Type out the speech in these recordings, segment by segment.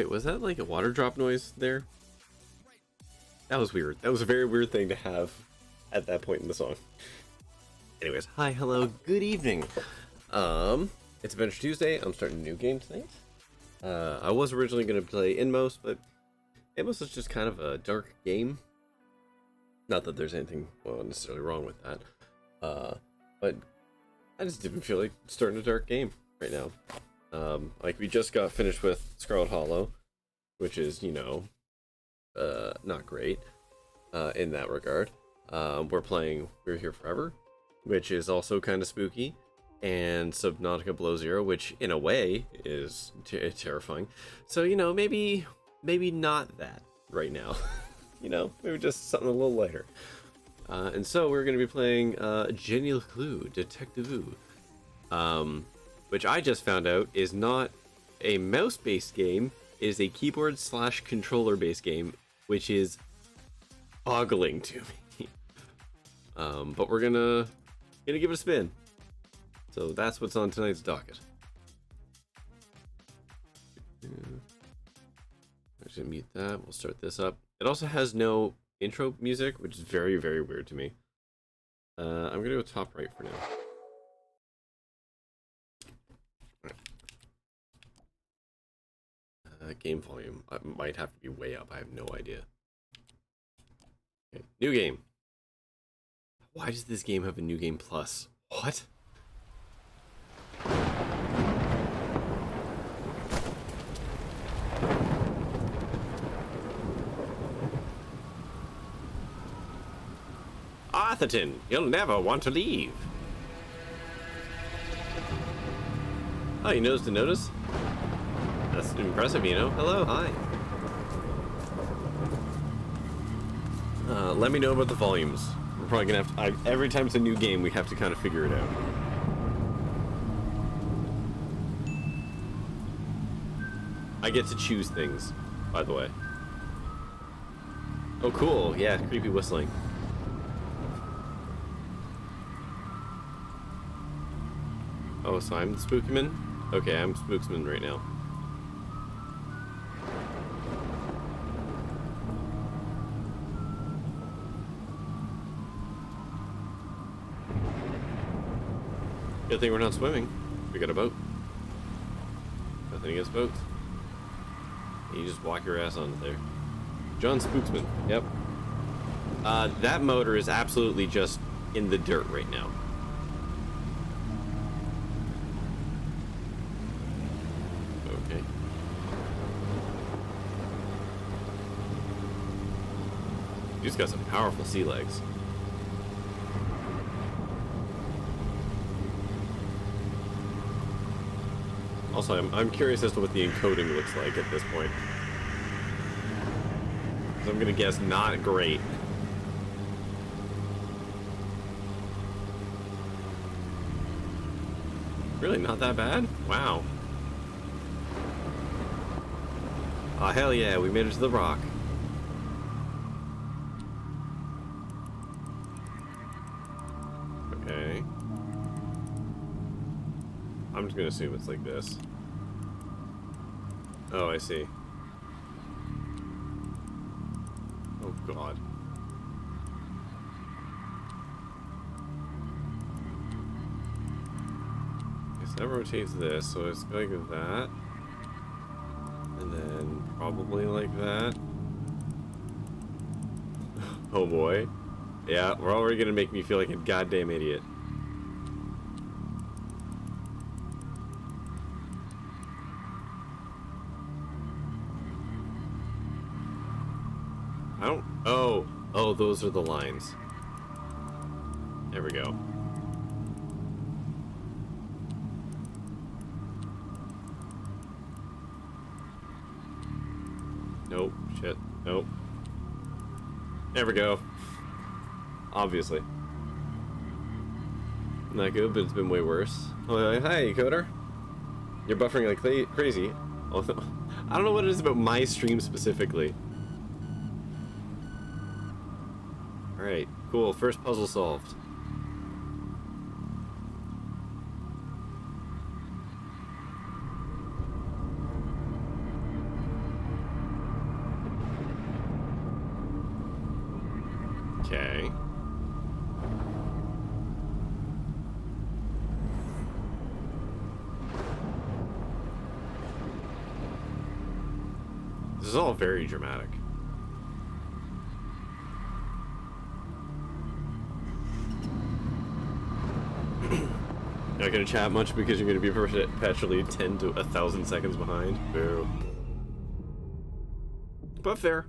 Wait, was that like a water drop noise there? That was weird. That was a very weird thing to have at that point in the song. Anyways, hi, hello, good evening. It's Adventure Tuesday. I'm starting a new game tonight. I was originally going to play Inmost, but Inmost is just kind of a dark game. Not that there's anything necessarily wrong with that. But I just didn't feel like starting a dark game right now. Like we just got finished with Scarlet Hollow, which is, you know, not great in that regard. We're playing We're Here Forever, which is also kind of spooky, and Subnautica Below Zero, which in a way is terrifying. So, you know, maybe not that right now. You know, maybe just something a little lighter. And so we're going to be playing Jenny LeClue, Detectivu, which I just found out is not a mouse-based game, it is a keyboard/controller-based game, which is boggling to me. But we're gonna give it a spin. So that's what's on tonight's docket. I'm just gonna mute that. We'll start this up. It also has no intro music, which is very, very weird to me. I'm gonna go top right for now. Game volume might have to be way up. I have no idea. Okay, new game. Why does this game have a new game plus? What? Arthurton, you'll never want to leave. Oh, you noticed to notice? That's impressive, you know. Hello, hi. Let me know about the volumes. We're probably gonna have to, every time it's a new game, we have to kind of figure it out. I get to choose things, by the way. Oh, cool. Yeah, creepy whistling. Oh, so I'm the Spookman? Okay, I'm Spooksman right now. Good thing we're not swimming. We got a boat. Nothing against boats. You just walk your ass onto there. John Spooksman. Yep. That motor is absolutely just in the dirt right now. Okay. He's got some powerful sea legs. Also, I'm curious as to what the encoding looks like at this point. So I'm gonna guess not great. Really, not that bad? Wow. Oh, hell yeah, we made it to the rock. Okay. I'm just gonna assume it's like this. Oh, I see. Oh, God. Okay, so that rotates this, so it's going like that. And then probably like that. Oh, boy. Yeah, we're already gonna make me feel like a goddamn idiot. I don't... Oh, those are the lines. There we go. Nope. Shit. Nope. There we go. Obviously. Not good, but it's been way worse. Oh, hi, Coder. You're buffering like crazy. Although, I don't know what it is about my stream specifically. Alright, cool. First puzzle solved. Okay. This is all very dramatic. Not gonna chat much because you're gonna be perpetually 10 to 1,000 seconds behind. Boo. But fair.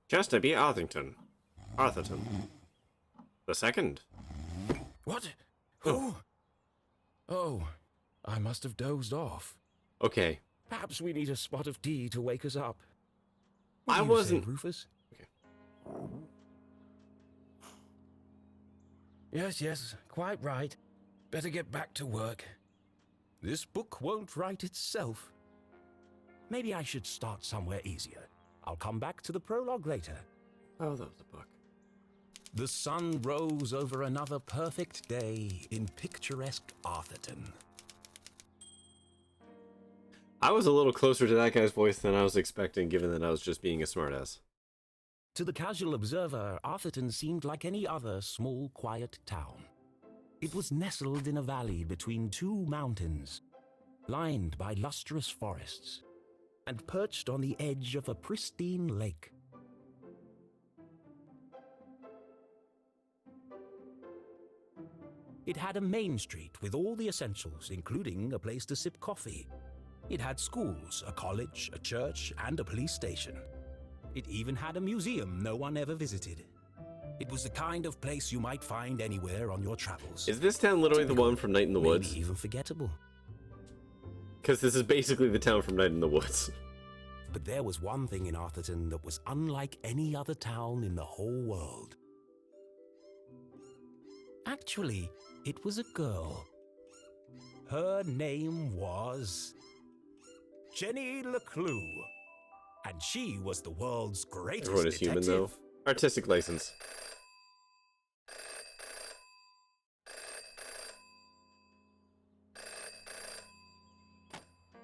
Chester B. Arthurton. Arthurton. The second. What? Who? Oh, I must have dozed off. Okay. Perhaps we need a spot of tea to wake us up. I wasn't... Rufus? Okay. Yes, quite right. Better get back to work. This book won't write itself. Maybe I should start somewhere easier. I'll come back to the prologue later. Oh, that was a book. The sun rose over another perfect day in picturesque Arthurton. I was a little closer to that guy's voice than I was expecting, given that I was just being a smartass. To the casual observer, Arthurton seemed like any other small, quiet town. It was nestled in a valley between two mountains, lined by lustrous forests, and perched on the edge of a pristine lake. It had a main street with all the essentials, including a place to sip coffee. It had schools, a college, a church, and a police station. It even had a museum no one ever visited. It was the kind of place you might find anywhere on your travels. Is this town literally the one from Night in the Woods? Maybe even forgettable. Because this is basically the town from Night in the Woods. But there was one thing in Arthurton that was unlike any other town in the whole world. Actually, it was a girl. Her name was Jenny LeClue, and she was the world's greatest Everyone is detective. human, though. Artistic license.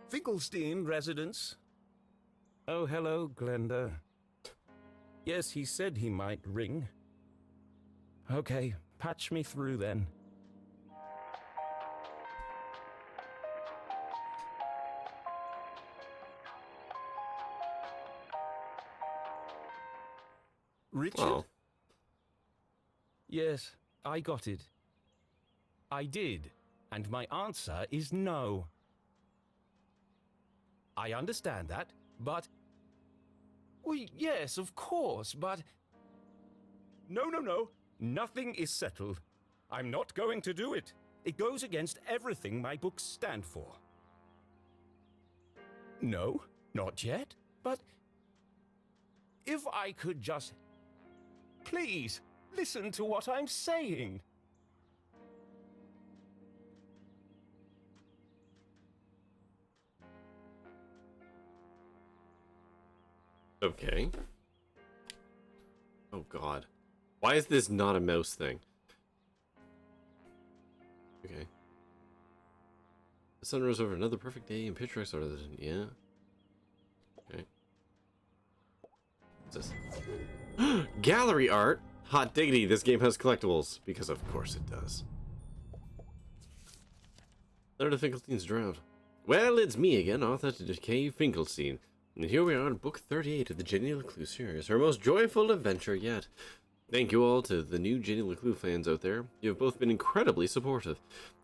Finkelstein residence. Oh, hello, Glenda. Yes, he said he might ring. Okay, patch me through then. Richard? Oh. Yes, I got it. I did, and my answer is no. I understand that, but... Well, yes, of course, but... No. Nothing is settled. I'm not going to do it. It goes against everything my books stand for. No, not yet, but... If I could just... Please, listen to what I'm saying. Okay. Oh god. Why is this not a mouse thing? Okay. The sun rose over another perfect day in picturesque Arthurton. Yeah. Okay. What's this? Gallery art? Hot diggity, this game has collectibles. Because of course it does. Letter to Finkelstein's drowned. Well, it's me again, Arthur to Decay Finkelstein. And here we are on book 38 of the Jenny LeClue series, her most joyful adventure yet. Thank you all to the new Jenny LeClue fans out there. You have both been incredibly supportive.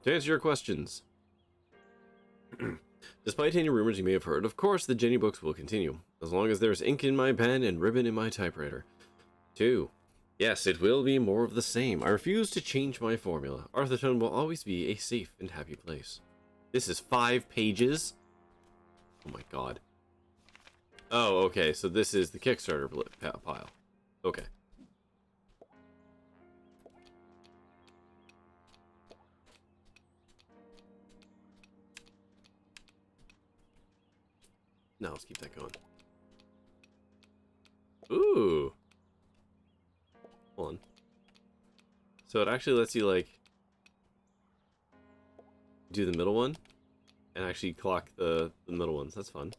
To answer your questions, despite any rumors you may have heard, of course the Jenny books will continue, as long as there's ink in my pen and ribbon in my typewriter. 2. Yes, it will be more of the same. I refuse to change my formula. Arthurton will always be a safe and happy place. This is 5 pages? Oh my god. Oh, okay, so this is the Kickstarter pile. Okay. No, let's keep that going. Ooh. Hold on. So it actually lets you, like, do the middle one and actually clock the middle ones. That's fun.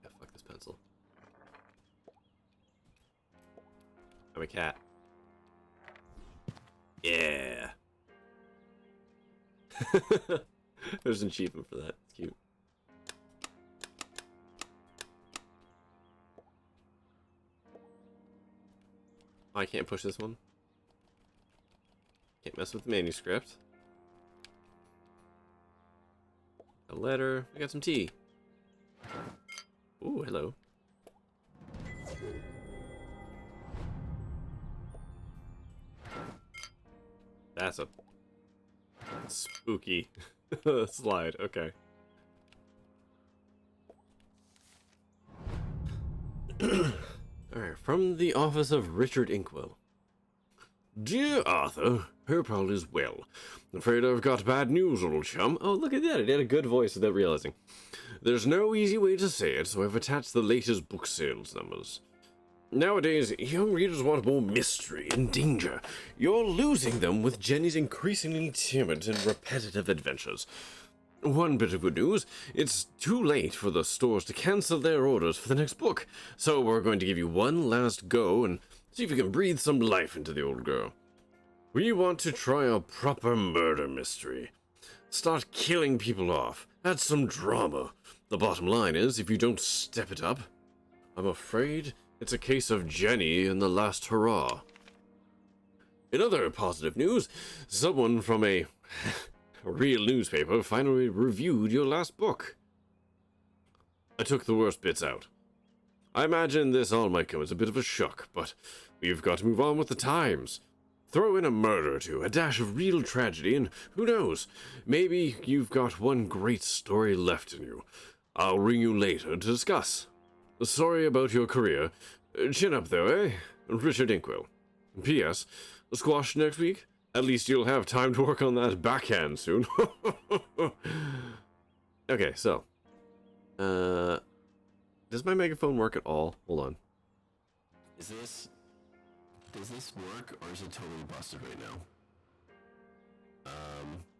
Yeah, fuck this pencil. I'm a cat. Yeah. There's an achievement for that. It's cute. Oh, I can't push this one. Can't mess with the manuscript. A letter. We got some tea. Ooh, hello. That's a spooky slide. Okay. Alright, from the office of Richard Inkwell. Dear Arthur, hope all is well. Afraid I've got bad news, old chum. Oh, look at that. It had a good voice without realizing. There's no easy way to say it, so I've attached the latest book sales numbers. Nowadays, young readers want more mystery and danger. You're losing them with Jenny's increasingly timid and repetitive adventures. One bit of good news, it's too late for the stores to cancel their orders for the next book, so we're going to give you one last go and see if you can breathe some life into the old girl. We want to try a proper murder mystery. Start killing people off, add some drama. The bottom line is, if you don't step it up, I'm afraid it's a case of Jenny and the last hurrah. In other positive news, someone from a real newspaper finally reviewed your last book. I took the worst bits out. I imagine this all might come as a bit of a shock, but we've got to move on with the times. Throw in a murder or two, a dash of real tragedy, and who knows, maybe you've got one great story left in you. I'll ring you later to discuss. Sorry about your career. Chin up though, eh? Richard Inkwell. P.S. Squash next week? At least you'll have time to work on that backhand soon. Okay, so. Does my megaphone work at all? Hold on. Does this work, or is it totally busted right now?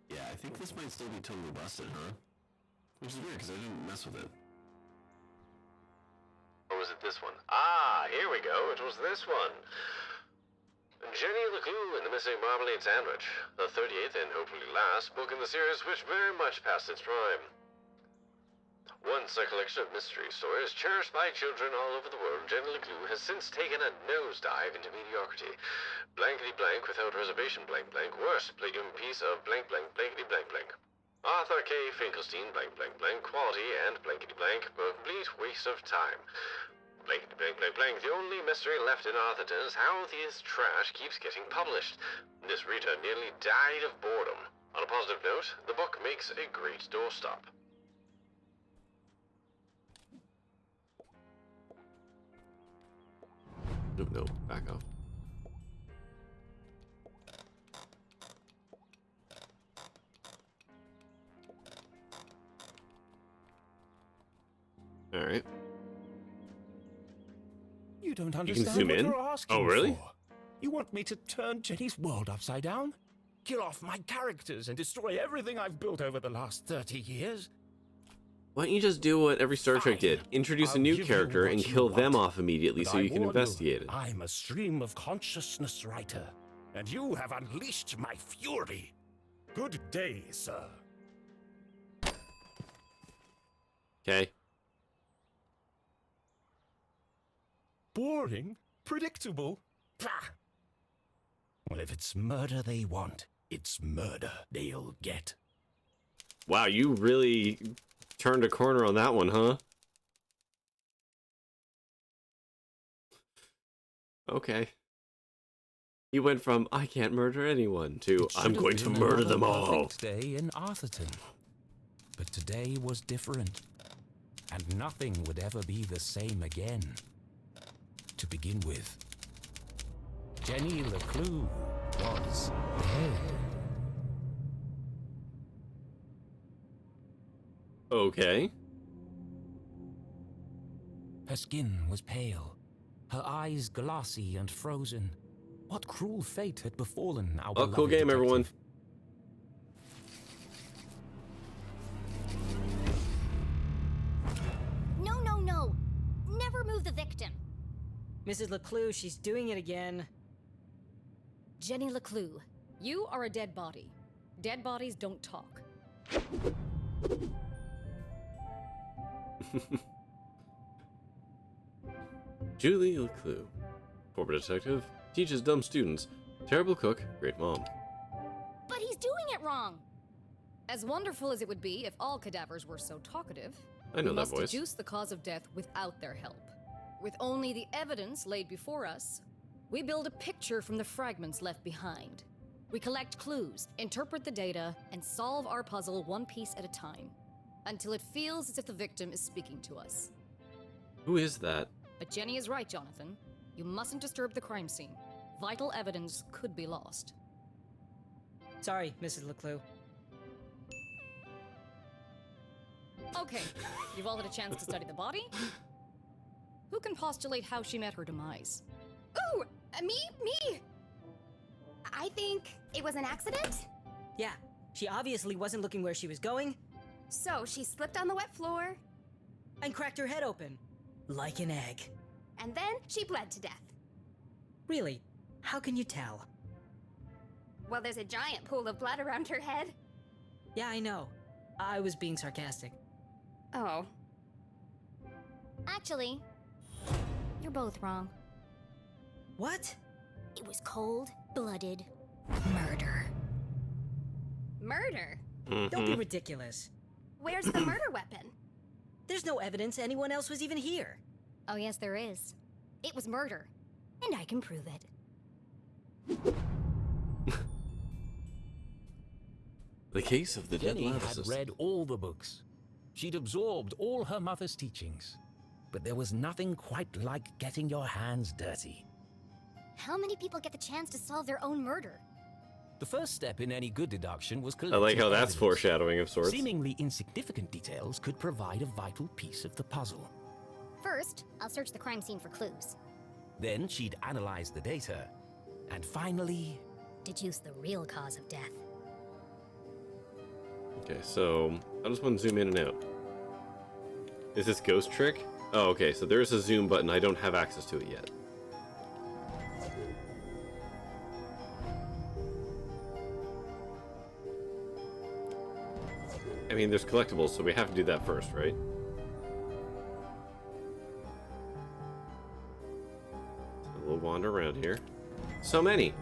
Yeah, I think this might still be totally busted, huh? Which is weird, because I didn't mess with it. Or was it this one? Ah, here we go. It was this one. Jenny LeClue and the Missing Marmalade Sandwich. The 38th and hopefully last book in the series which very much passed its prime. Once a collection of mystery stories cherished by children all over the world, Jenny LeClue has since taken a nosedive into mediocrity. Blankety blank without reservation blank blank. Worst piece of blank blank blankety blank blank. Arthur K. Finkelstein blank blank blank. Quality and blankety blank. Complete waste of time. Blankety blank blank blank. The only mystery left in Arthurton is how this trash keeps getting published. This reader nearly died of boredom. On a positive note, the book makes a great doorstop. No, back off. All right. You don't can understand zoom what in? you're asking Oh, really? for. You want me to turn Jenny's world upside down? Kill off my characters and destroy everything I've built over the last 30 years? Why don't you just do what every Star Trek did? Introduce a I'll new give you character what and you kill them want. off immediately But so I you can warn investigate it. I'm a stream of consciousness writer, and you have unleashed my fury. Good day, sir. Okay. Boring? Predictable? Pah! Well, if it's murder they want, it's murder they'll get. Wow, you really turned a corner on that one, huh? Okay. He went from, I can't murder anyone, to, I'm going to murder them all. Day in Arthurton. But today was different. And nothing would ever be the same again. To begin with, Jenny LeClue was dead. Okay. Her skin was pale, her eyes glassy and frozen. What cruel fate had befallen our beloved cool game, detective? everyone. No, no, no. Never move the victim. Mrs. LeClue, she's doing it again. Jenny LeClue, you are a dead body. Dead bodies don't talk. Julie LeClue. Former detective. Teaches dumb students. Terrible cook. Great mom. But he's doing it wrong. As wonderful as it would be if all cadavers were so talkative, I know we that must voice. deduce the cause of death without their help. With only the evidence laid before us, we build a picture from the fragments left behind. We collect clues, interpret the data, and solve our puzzle one piece at a time, until it feels as if the victim is speaking to us. Who is that? But Jenny is right, Jonathan. You mustn't disturb the crime scene. Vital evidence could be lost. Sorry, Mrs. LeClue. Okay, you've all had a chance to study the body. Who can postulate how she met her demise? Ooh, me! I think it was an accident. Yeah, she obviously wasn't looking where she was going So she slipped on the wet floor, and cracked her head open. Like an egg. and then she bled to death. Really? How can you tell? Well, there's a giant pool of blood around her head. Yeah, I know. I was being sarcastic. Oh. Actually, you're both wrong. What? It was cold-blooded murder. Murder? Don't be ridiculous. Where's the murder weapon? There's no evidence anyone else was even here. Oh yes, there is. It was murder, and I can prove it. The case of the dead Jenny had Lavicus. read all the books. She'd absorbed all her mother's teachings. But there was nothing quite like getting your hands dirty. How many people get the chance to solve their own murder? The first step in any good deduction was I collecting like how that's evidence. foreshadowing of sorts. Seemingly insignificant details could provide a vital piece of the puzzle. First, I'll search the crime scene for clues. Then she'd analyze the data. And finally... Deduce the real cause of death. Okay, so how does one zoom in and out? Is this ghost trick? Oh, okay, so there's a zoom button. I don't have access to it yet. I mean, there's collectibles, so we have to do that first, right? So we'll wander around here. So many!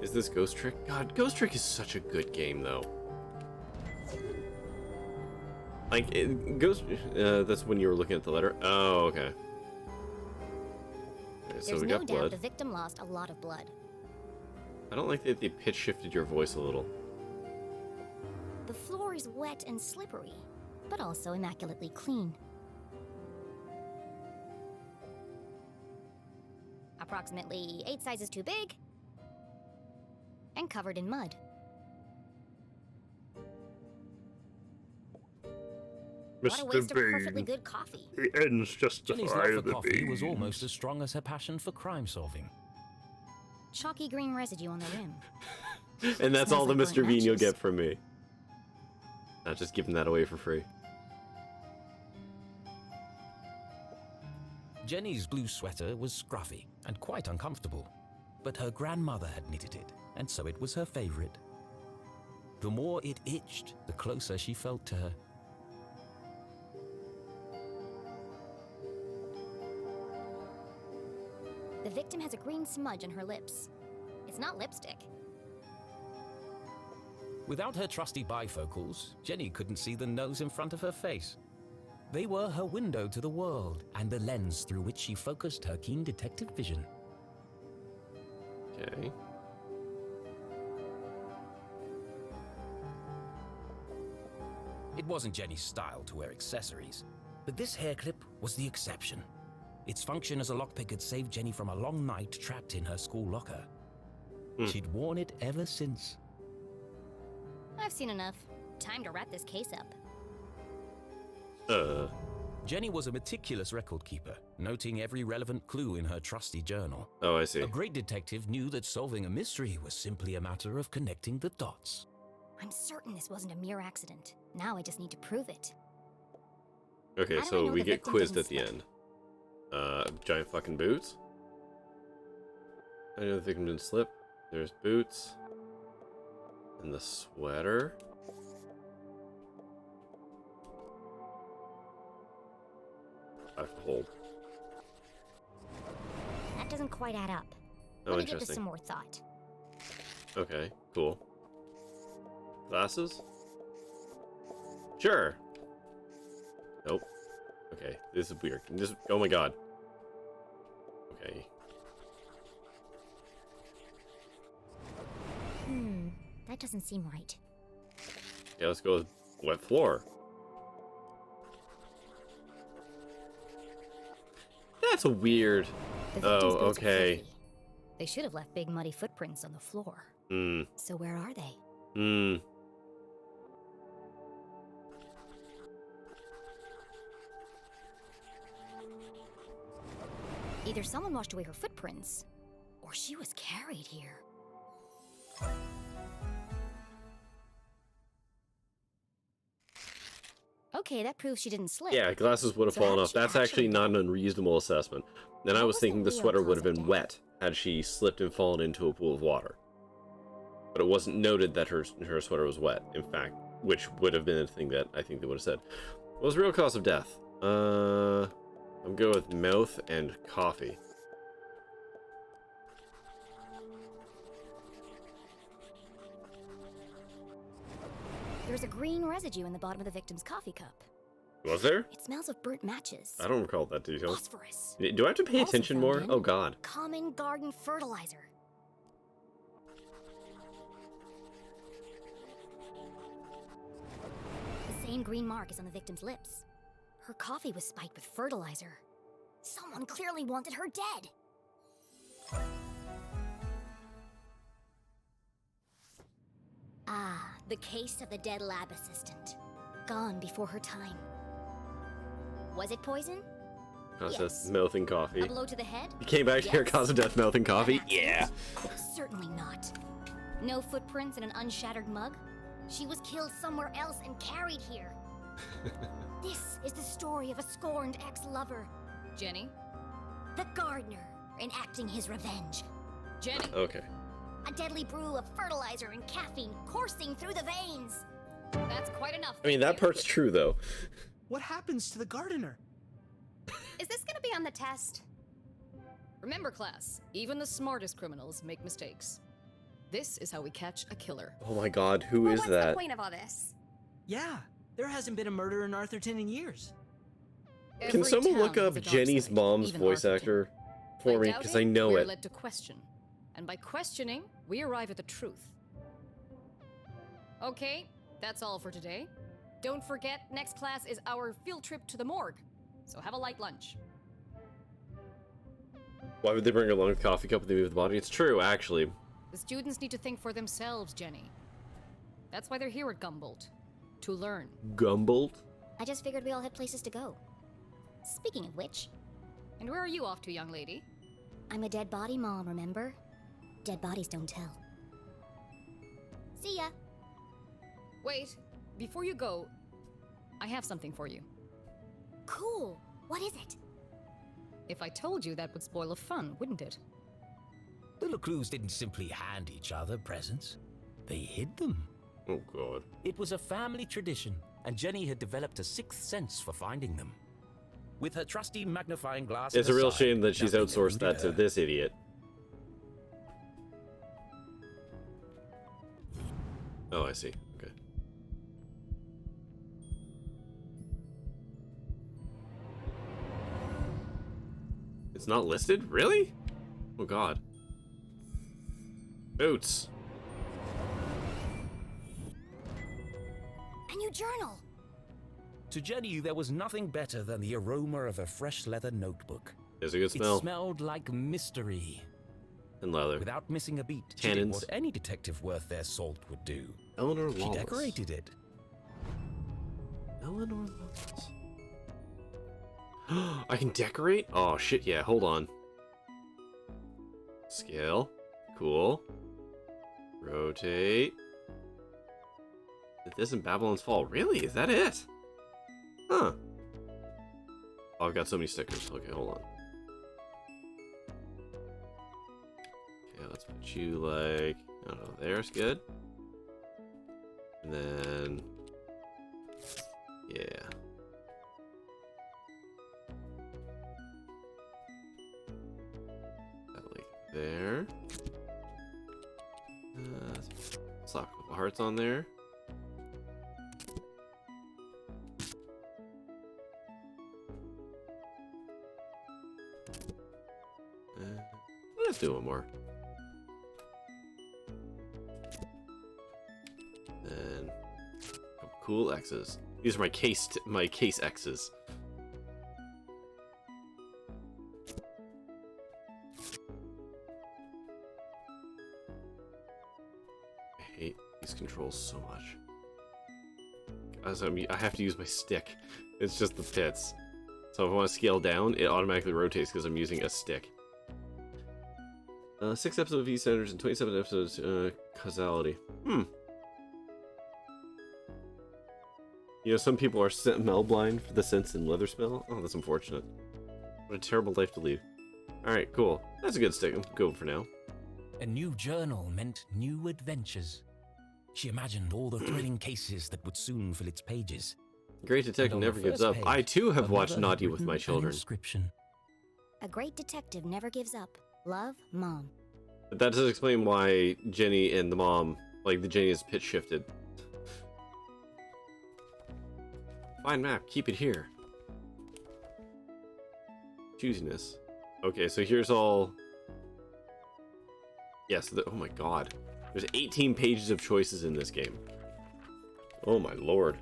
Is this Ghost Trick? God, Ghost Trick is such a good game, though. Like, that's when you were looking at the letter? Oh, okay. Okay, so There's we no got doubt blood. the victim lost a lot of blood. I don't like that they pitch shifted your voice a little. The floor is wet and slippery, but also immaculately clean. Approximately 8 sizes too big, and covered in mud. What a waste of perfectly good coffee. The ends justify Jenny's love for the coffee was means. almost as strong as her passion for crime solving. Chalky green residue on the rim. And that's all the Smells like Mr. Bean you'll matches. get from me. Not just giving that away for free. Jenny's blue sweater was scruffy and quite uncomfortable, but her grandmother had knitted it, and so it was her favorite. The more it itched, the closer she felt to her. The victim has a green smudge on her lips. It's not lipstick. Without her trusty bifocals, Jenny couldn't see the nose in front of her face. They were her window to the world and the lens through which she focused her keen detective vision. Okay. It wasn't Jenny's style to wear accessories, but this hair clip was the exception. Its function as a lockpick had saved Jenny from a long night trapped in her school locker. She'd worn it ever since. I've seen enough. Time to wrap this case up. Jenny was a meticulous record keeper, noting every relevant clue in her trusty journal. Oh, I see. A great detective knew that solving a mystery was simply a matter of connecting the dots. I'm certain this wasn't a mere accident. Now I just need to prove it. Okay, How do I so know we the get victim quizzed didn't at the slip? end. Giant fucking boots. I know the victim didn't slip. There's boots. And the sweater. I have to hold. That doesn't quite add up. Oh, Let me give this interesting. some more thought. Okay, cool. Glasses? Sure. Nope. Okay, this is weird. This, oh my god. Okay. That doesn't seem right. Yeah, let's go with wet floor. That's a weird. The Oh, victim's boots are okay. filthy. They should have left big muddy footprints on the floor. Hmm. So where are they? Hmm. Either someone washed away her footprints, or she was carried here. Okay, that proves she didn't slip. Yeah, glasses would have So how fallen did off. she That's actually actually not die? an unreasonable assessment. Then I What was was the thinking the real sweater would cause have of been death? wet had she slipped and fallen into a pool of water. But it wasn't noted that her sweater was wet, in fact, which would have been a thing that I think they would have said. What was the real cause of death? I'm going with mouth and coffee. There's a green residue in the bottom of the victim's coffee cup. Was there? It smells of burnt matches. I don't recall that detail. Phosphorus. Do I have to pay Also attention found more? in Oh god. Common garden fertilizer. The same green mark is on the victim's lips. Her coffee was spiked with fertilizer. Someone clearly wanted her dead. Ah, the case of the dead lab assistant. Gone before her time. Was it poison? Cause Yes. of mouth and coffee. A blow to the head? You came back here, Yes. cause of death, mouth and coffee? An accident? Yeah. Certainly not. No footprints in an unshattered mug? She was killed somewhere else and carried here. This is the story of a scorned ex-lover, Jenny? the gardener, enacting his revenge. Jenny! Okay. A deadly brew of fertilizer and caffeine coursing through the veins. That's quite enough. I mean, that thank you. part's true, though. What happens to the gardener? Is this gonna be on the test? Remember, class, even the smartest criminals make mistakes. This is how we catch a killer. Oh my god, who Well, is what's that? the point of all this? Yeah, there hasn't been a murder in Arthurton in years. Can Every someone town look has up a dark Jenny's side, mom's even voice Arthurton. actor for me? doubt Because I know we're it. led to question. And by questioning, we arrive at the truth. Okay, that's all for today. Don't forget, next class is our field trip to the morgue. So have a light lunch. Why would they bring along a coffee cup when they move the body? It's true, actually. The students need to think for themselves, Jenny. That's why they're here at Gumboldt. To learn. Gumboldt? I just figured we all had places to go. Speaking of which, And where are you off to, young lady? I'm a dead body mom, remember? Dead bodies don't tell. See ya. Wait, before you go, I have something for you. Cool. What is it? If I told you, that would spoil the fun, wouldn't it? The LeClues didn't simply hand each other presents. They hid them. Oh god. It was a family tradition, and Jenny had developed a sixth sense for finding them. With her trusty magnifying glass It's a real aside, shame that she's nothing outsourced that eluded to her. this idiot. Oh, I see. Okay. It's not listed? Really? Oh god. Boots. A new journal. To Jenny, there was nothing better than the aroma of a fresh leather notebook. There's a good It smell. smelled like mystery. And leather. Without missing a beat, she did Tannins. what any detective worth their salt would do. Eleanor She Wallace. decorated it. Eleanor Wallace. I can decorate? Oh, shit, yeah. Hold on. Scale. Cool. Rotate. This in Babylon's Fall. Really? Is that it? Huh. Oh, I've got so many stickers. Okay, hold on. Okay, let's put you like... I don't know. There's good. And then... Yeah. That like there. Slap a couple hearts on there. Let's do one more. Then a couple cool X's. These are my case X's. I hate these controls so much. As I have to use my stick. It's just the pits. So if I want to scale down, it automatically rotates because I'm using a stick. 6 episodes of EastEnders and 27 episodes causality. You know, some people are smell blind for the sense in leather smell. Oh, that's unfortunate. What a terrible life to lead. Alright, cool. That's a good stick. I'm good for now. A new journal meant new adventures. She imagined all the thrilling cases that would soon fill its pages. Great Detective never gives up. I too have watched Naughty with my children. A great detective never gives up. Love, Mom. But that does explain why Jenny and the mom, like the Jenny is pitch shifted. Fine map, keep it here. Choosiness. Okay, so here's all... Yes, oh my god. There's 18 pages of choices in this game. Oh my lord.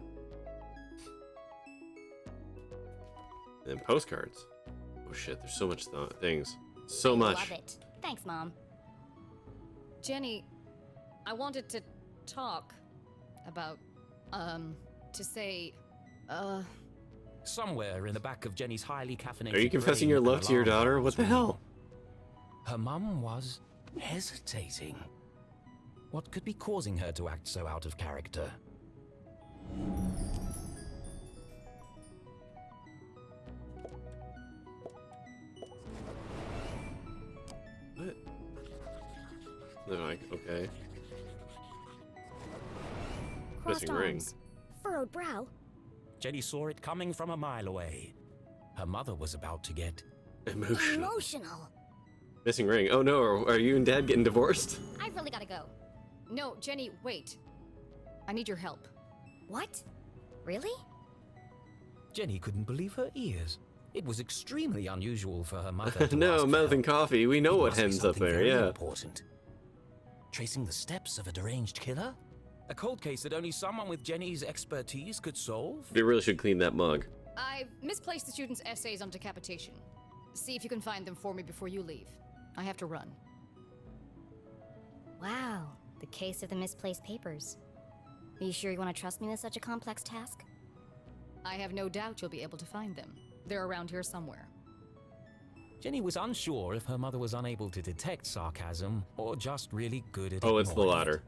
And then postcards. Oh shit, there's so much things. So much. Love it. Thanks, Mom. Jenny, I wanted to talk about, to say, Somewhere in the back of Jenny's highly caffeinated... Are you confessing your love to your daughter? What the hell? Her mum was hesitating. What could be causing her to act so out of character? What? They're like, okay. Crossed Missing ring. arms. Furrowed brow. Jenny saw it coming from a mile away. Her mother was about to get Emotional. Missing ring. Oh no, are you and Dad getting divorced? I really gotta go. no, Jenny, wait. I need your help. What? Really? Jenny couldn't believe her ears. It was extremely unusual for her mother to No, ask mouth for and help. coffee. We know It what must be hens up something there, very yeah. important. Tracing the steps of a deranged killer? A cold case that only someone with Jenny's expertise could solve? They really should clean that mug. I've misplaced the students' essays on decapitation. See if you can find them for me before you leave. I have to run. Wow. The case of the misplaced papers. Are you sure you want to trust me with such a complex task? I have no doubt you'll be able to find them. They're around here somewhere. Jenny was unsure if her mother was unable to detect sarcasm or just really good at Oh, it's the ignoring latter.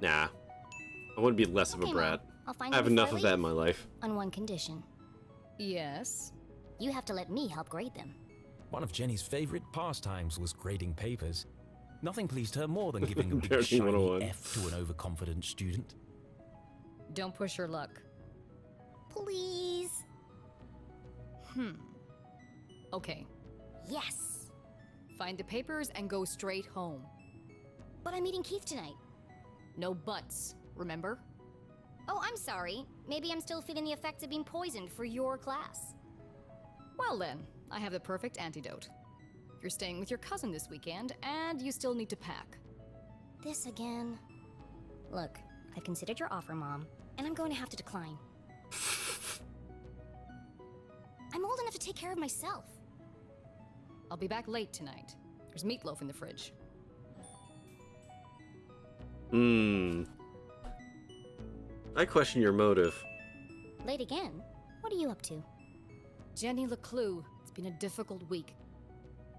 Nah. I want to be less of a Okay, brat. Mom. I'll find I you have before enough I of that in leave. my life. On one condition. Yes? You have to let me help grade them. One of Jenny's favorite pastimes was grading papers. Nothing pleased her more than giving a big Parenting shiny 101. F to an overconfident student. Don't push your luck. Please. Okay. Yes. Find the papers and go straight home. But I'm meeting Keith tonight. No buts, remember? Oh, I'm sorry. Maybe I'm still feeling the effects of being poisoned for your class. Well then, I have the perfect antidote. You're staying with your cousin this weekend, and you still need to pack. This again. Look, I've considered your offer, Mom, and I'm going to have to decline. I'm old enough to take care of myself. I'll be back late tonight. There's meatloaf in the fridge. I question your motive. Late again? What are you up to? Jenny LeClue, it's been a difficult week.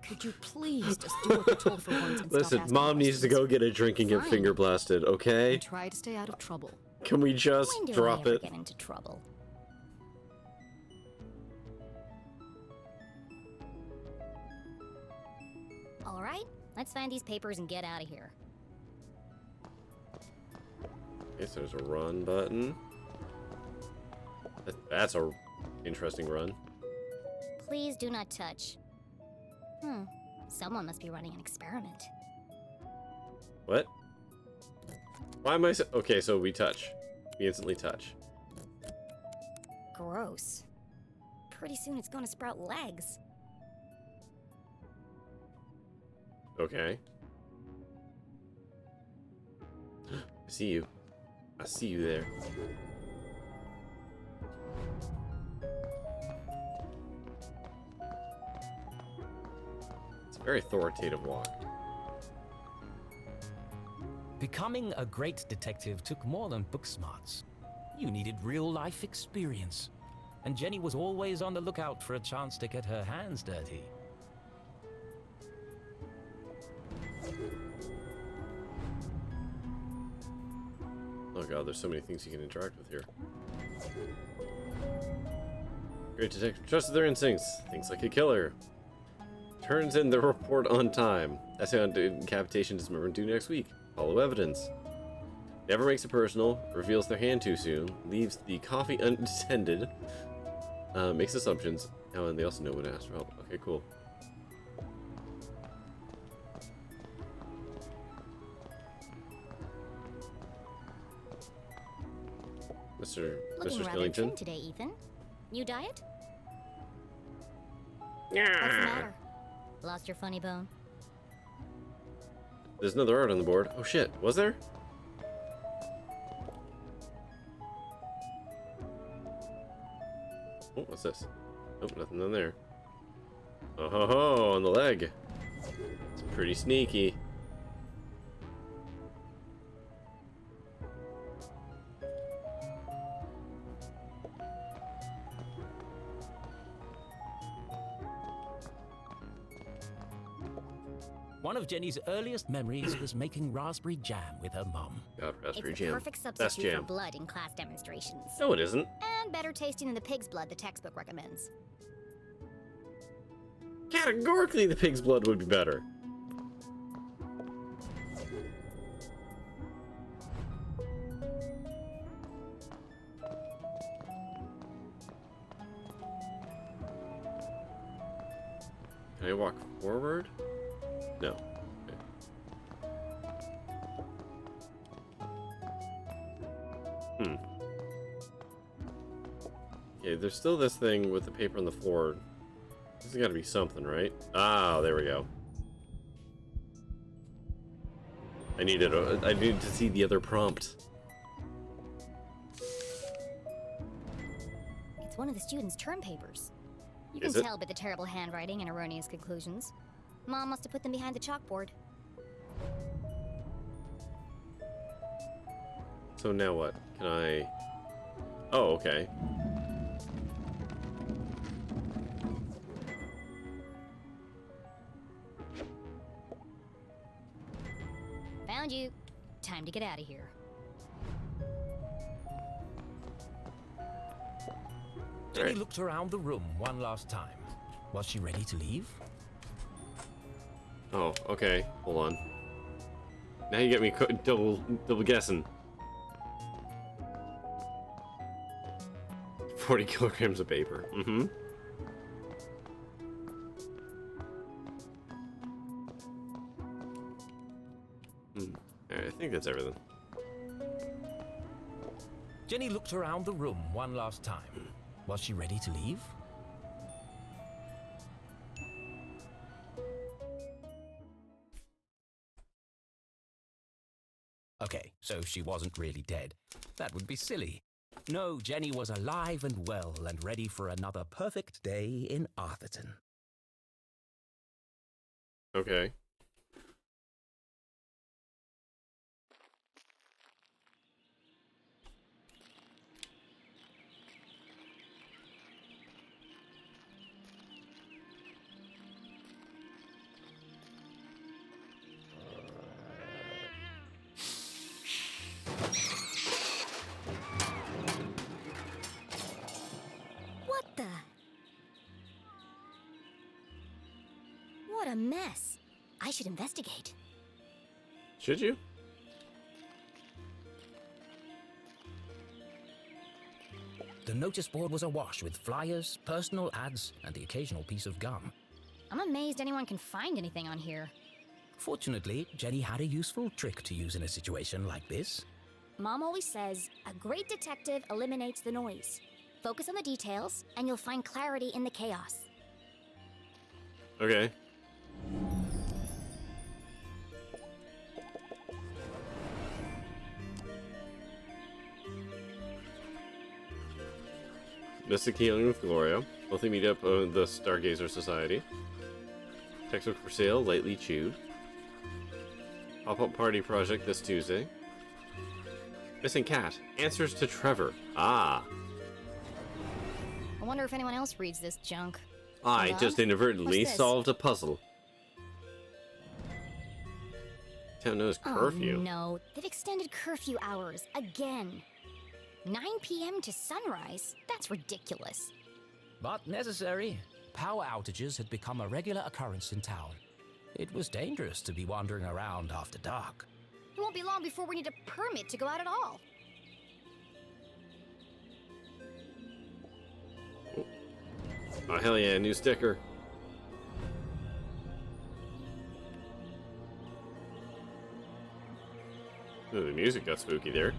Could you please just do what you're told for once and stop Listen, asking Mom needs to questions? go get a drink and get Fine. finger blasted, okay? And try to stay out of trouble. Can we just When do drop I ever it? get into trouble? All right, let's find these papers and get out of here. Okay, so there's a run button. That's a interesting run. Please do not touch. Someone must be running an experiment. What? Why am I so... Okay, so we touch. We instantly touch. Gross. Pretty soon it's gonna sprout legs. Okay. I see you. I see you there. It's a very authoritative walk. Becoming a great detective took more than book smarts. You needed real-life experience. And Jenny was always on the lookout for a chance to get her hands dirty. Oh god, there's so many things you can interact with here. Great detective trusted their instincts. Things like a killer. Turns in the report on time. Essay on decapitation is remembered due next week. Follow evidence. Never makes it personal. Reveals their hand too soon. Leaves the coffee unattended. Makes assumptions. Oh, and they also know when to ask for help. Okay, cool. Mr. Looking rather Skillington. trim today, Ethan. New diet? What's the Yeah. matter? Lost your funny bone? There's another art on the board. Oh shit, was there? Oh, what's this? Nope, nothing on there. Oh ho ho, on the leg. It's pretty sneaky. One of Jenny's earliest memories was making raspberry jam with her mom. God, raspberry It's jam. the perfect Best substitute for jam. blood in class demonstrations. No, it isn't. And better tasting than the pig's blood the textbook recommends. Categorically, the pig's blood would be better. Can I walk forward? No. Okay. Okay, there's still this thing with the paper on the floor. This has got to be something, right? Ah, there we go. I needed to see the other prompt. It's one of the students' term papers. You Is can it? tell by the terrible handwriting and erroneous conclusions. Mom must have put them behind the chalkboard. So now what? Can I... Oh, okay. Found you. Time to get out of here. Jenny Right. looked around the room one last time. Was she ready to leave? Oh, okay. Hold on. Now you get me double guessing. 40 kilograms of paper. Mm-hmm. Alright, I think that's everything. Jenny looked around the room one last time. Was she ready to leave? Okay, so she wasn't really dead. That would be silly. No, Jenny was alive and well and ready for another perfect day in Arthurton. Okay. What a mess. I should investigate. Should you? The notice board was awash with flyers, personal ads, and the occasional piece of gum. I'm amazed anyone can find anything on here. Fortunately, Jenny had a useful trick to use in a situation like this. Mom always says, a great detective eliminates the noise. Focus on the details, and you'll find clarity in the chaos. Okay. Mystic Healing with Gloria. Monthly meetup of the Stargazer Society. Textbook for sale, lightly chewed. Pop-up party project this Tuesday. Missing cat. Answers to Trevor. Ah. I wonder if anyone else reads this junk. I Hello? just inadvertently What's this? solved a puzzle. Town knows curfew. Oh no, they've extended curfew hours again. 9 p.m. to sunrise? That's ridiculous. But necessary. Power outages had become a regular occurrence in town. It was dangerous to be wandering around after dark. It won't be long before we need a permit to go out at all. Oh, hell yeah, new sticker. Ooh, the music got spooky there.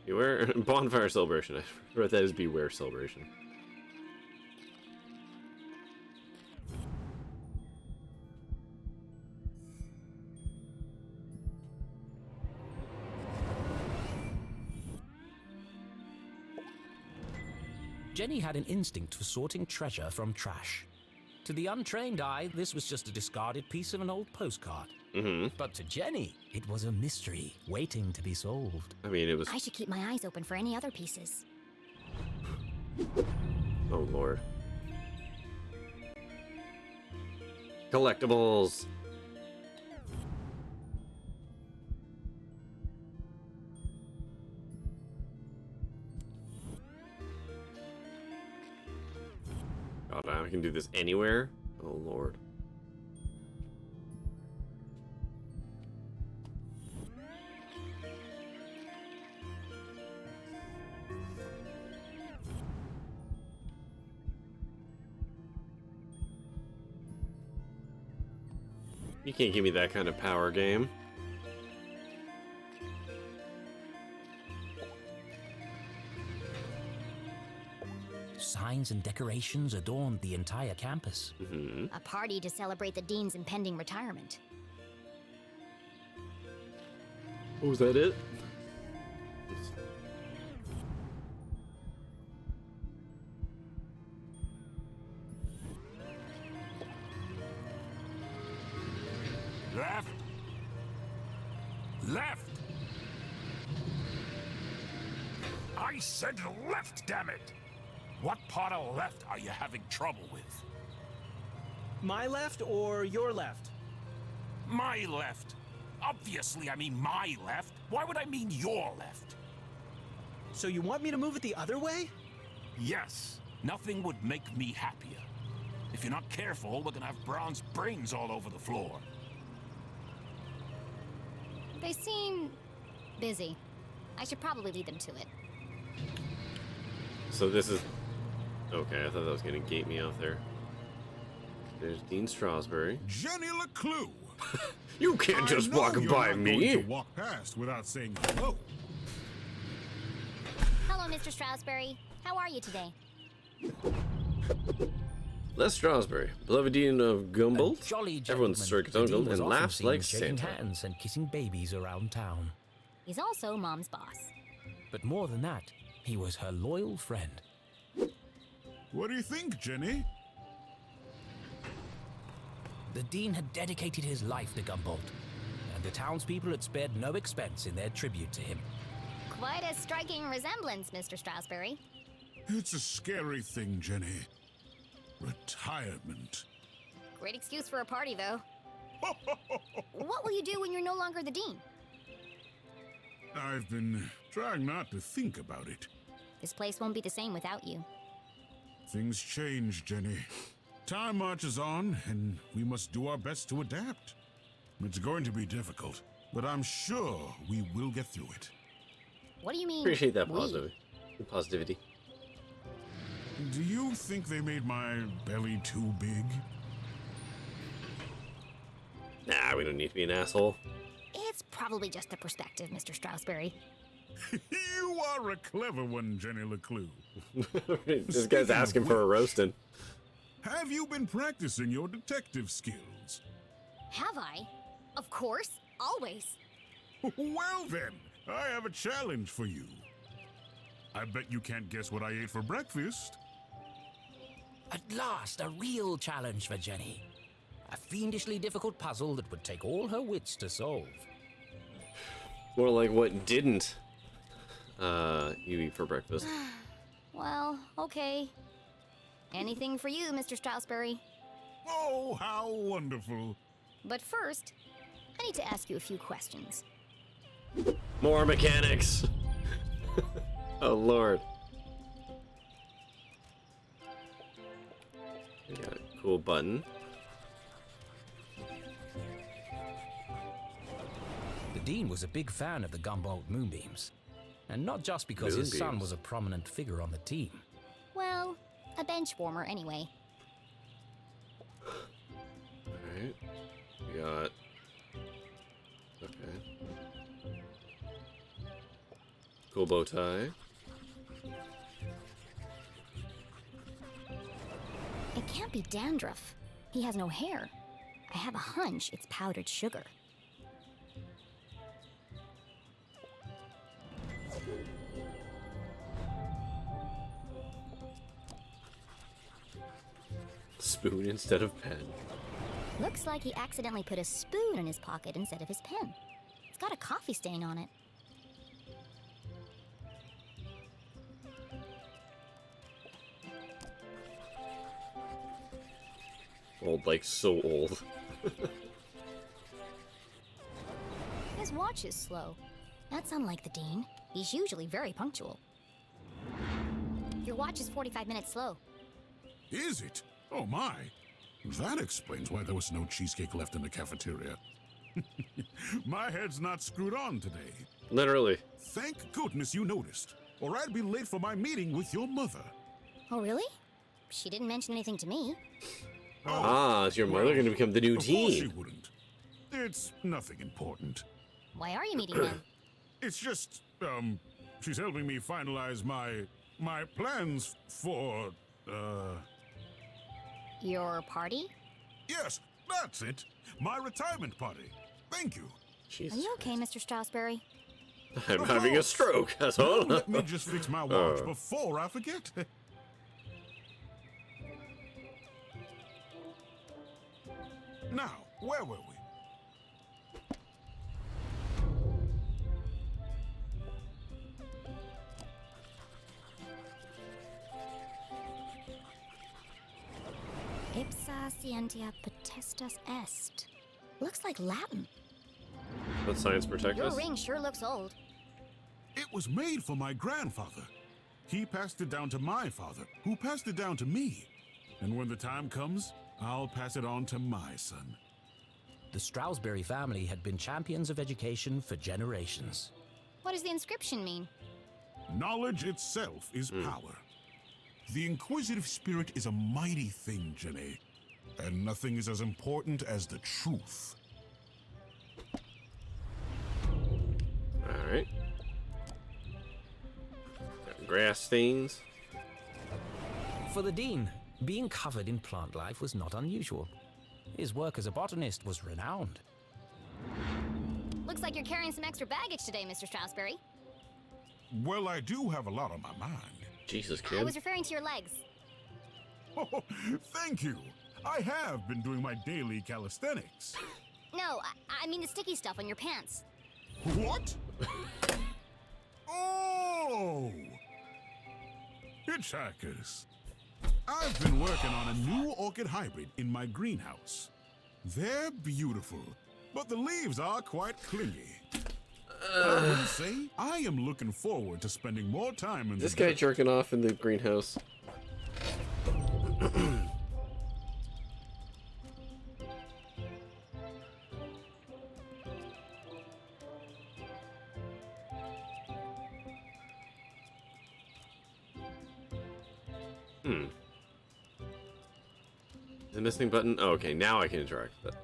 Beware bonfire celebration. I wrote that as beware celebration. Jenny had an instinct for sorting treasure from trash. To the untrained eye, this was just a discarded piece of an old postcard. But to Jenny, it was a mystery waiting to be solved. I mean, it was... I should keep my eyes open for any other pieces. Oh, Lord. Collectables! God, I can do this anywhere? Oh, Lord. You can't give me that kind of power, game. Signs and decorations adorned the entire campus. A party to celebrate the dean's impending retirement. Oh, is that it? Left. Left. I said left, damn it. What part of left are you having trouble with? My left or your left? My left. Obviously, I mean my left. Why would I mean your left? So you want me to move it the other way? Yes. Nothing would make me happier. If you're not careful, we're gonna have bronze brains all over the floor. They seem busy. I should probably lead them to it. So this is... Okay, I thought that was going to gate me off there. There's Dean Strasberry. Jenny LeClue. You can't just walk by me! Going to walk past without saying hello. Hello, Mr. Strasberry. How are you today? Les Strasberry, beloved Dean of Gumboldt. A jolly Everyone's gentleman, circus the dean uncle was and often laughs seen like shaking Santa. hands and kissing babies around town. He's also Mom's boss. But more than that, he was her loyal friend. What do you think, Jenny? The dean had dedicated his life to Gumboldt, and the townspeople had spared no expense in their tribute to him. Quite a striking resemblance, Mr. Strasberry. It's a scary thing, Jenny. Retirement. Great excuse for a party, though. What will you do when you're no longer the dean? I've been trying not to think about it. This place won't be the same without you. Things change, Jenny. Time marches on, and we must do our best to adapt. It's going to be difficult, but I'm sure we will get through it. What do you mean? Appreciate that we? positivity. Do you think they made my belly too big? Nah, we don't need to be an asshole. It's probably just the perspective, Mr. Strasberry. You are a clever one, Jenny LeClue. This guy's asking for a roasting. Have you been practicing your detective skills? Have I? Of course, always. Well then, I have a challenge for you. I bet you can't guess what I ate for breakfast. At last, a real challenge for Jenny. A fiendishly difficult puzzle that would take all her wits to solve. More like what didn't you eat for breakfast? Well, okay. Anything for you, Mr. Strasberry. Oh, how wonderful. But first, I need to ask you a few questions. More mechanics. Oh lord. We got a cool button. The Dean was a big fan of the Gumboldt moonbeams. And not just because his son was a prominent figure on the team. Well, a bench warmer anyway. Alright. We got... Okay. Cool bow tie. It can't be dandruff. He has no hair. I have a hunch it's powdered sugar. Spoon instead of pen. Looks like he accidentally put a spoon in his pocket instead of his pen. It's got a coffee stain on it. Old, like so old. His watch is slow. That's unlike the Dean. He's usually very punctual. Your watch is 45 minutes slow. Is it? Oh my. That explains why there was no cheesecake left in the cafeteria. My head's not screwed on today. Literally. Thank goodness you noticed, or I'd be late for my meeting with your mother. Oh, really? She didn't mention anything to me. Is your mother going to become the new Of course she teen? wouldn't. It's nothing important. Why are you meeting then? It's just, she's helping me finalize my plans for, Your party? Yes, that's it. My retirement party. Thank you. Jesus Are you okay, Mr. Strasberry? I'm having a stroke, that's all. Let me just fix my watch before I forget. Now, where were we? Ipsa scientia potestas est. Looks like Latin. Let science protect Your us. ring sure looks old. It was made for my grandfather. He passed it down to my father, who passed it down to me. And when the time comes, I'll pass it on to my son. The Strasberry family had been champions of education for generations. What does the inscription mean? Knowledge itself is power. The inquisitive spirit is a mighty thing, Jenny. And nothing is as important as the truth. Alright. Got grass stains. For the Dean, being covered in plant life was not unusual. His work as a botanist was renowned. Looks like you're carrying some extra baggage today, Mr. Strasberry. Well, I do have a lot on my mind. Jesus, I kid. was referring to your legs. Oh, thank you. I have been doing my daily calisthenics. No, I mean the sticky stuff on your pants. What? Oh! Hitchhikers. I've been working on a new orchid hybrid in my greenhouse. They're beautiful, but the leaves are quite clingy. I will say, I am looking forward to spending more time in This the guy dirt. jerking off in the greenhouse. The missing button? Oh, okay, now I can interact with that.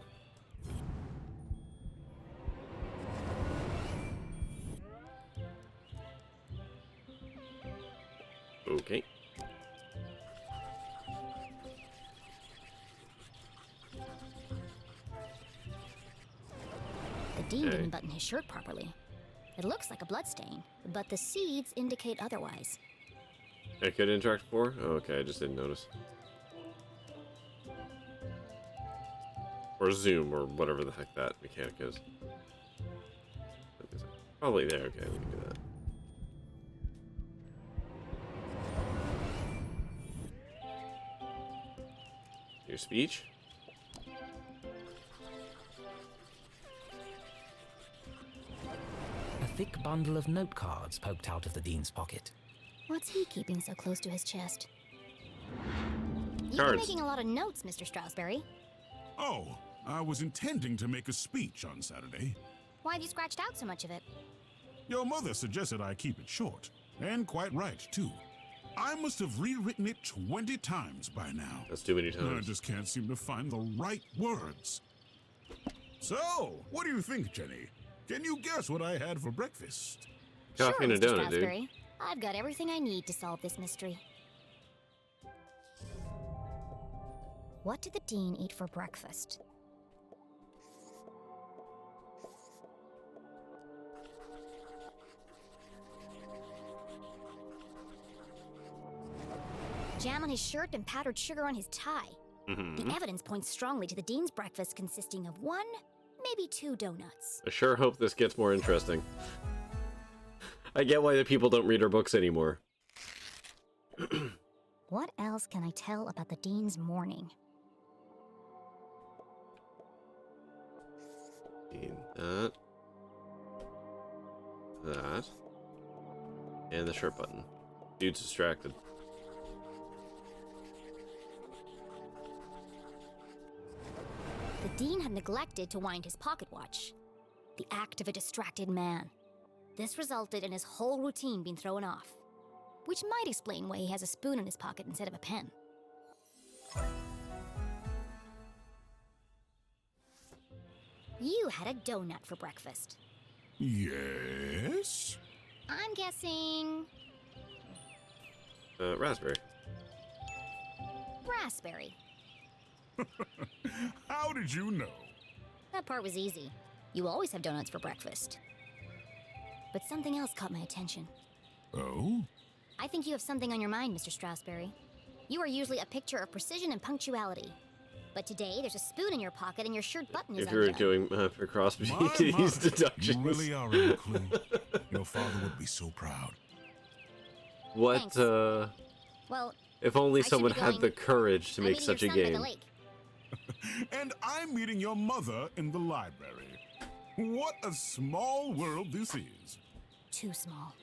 Okay. The Dean Okay. didn't button his shirt properly. It looks like a bloodstain, but the seeds indicate otherwise. I could interact before? Oh, okay, I just didn't notice. Or zoom, or whatever the heck that mechanic is. Probably there, okay, we can do that. Your speech? A thick bundle of note cards poked out of the Dean's pocket. What's he keeping so close to his chest? You've Cards. been making a lot of notes, Mr. Strasberry. Oh, I was intending to make a speech on Saturday. Why have you scratched out so much of it? Your mother suggested I keep it short, and quite right, too. I must have rewritten it 20 times by now. That's too many I times. just can't seem to find the right words. So, what do you think, Jenny? Can you guess what I had for breakfast? Coffee and a Mr. donut, dude. Strasberry. I've got everything I need to solve this mystery. What did the Dean eat for breakfast? Jam on his shirt and powdered sugar on his tie. The evidence points strongly to the Dean's breakfast consisting of 1, maybe 2 donuts. I sure hope this gets more interesting. I get why the people don't read our books anymore. What else can I tell about the Dean's morning? That. That. And the shirt button. Dude's distracted. The Dean had neglected to wind his pocket watch. The act of a distracted man. This resulted in his whole routine being thrown off, which might explain why he has a spoon in his pocket instead of a pen. You had a donut for breakfast. Yes? I'm guessing Raspberry. raspberry. How did you know? That part was easy. You always have donuts for breakfast. But something else caught my attention. Oh? I think you have something on your mind, Mr. Strasberry. You are usually a picture of precision and punctuality. But today, there's a spoon in your pocket and your shirt button is If you were undone. doing for cross My, between my. these deductions. You really are a LeClue. Your father would be so proud. What, Thanks. Well, if only I should someone be had going. the courage to I'm make meeting such a your son by the game. lake. And I'm meeting your mother in the library. What a small world this is. Too small.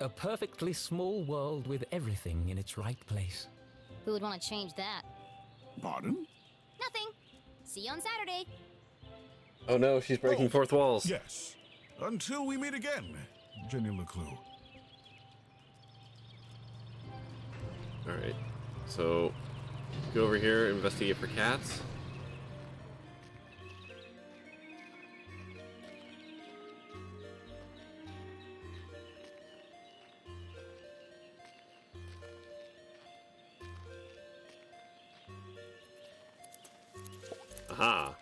A perfectly small world with everything in its right place. Who would want to change that? Pardon? Nothing. See you on Saturday. Oh no, she's breaking Oh, fourth walls. Yes. Until we meet again, Jenny LeClue. Alright, so go over here, investigate for cats. Aha!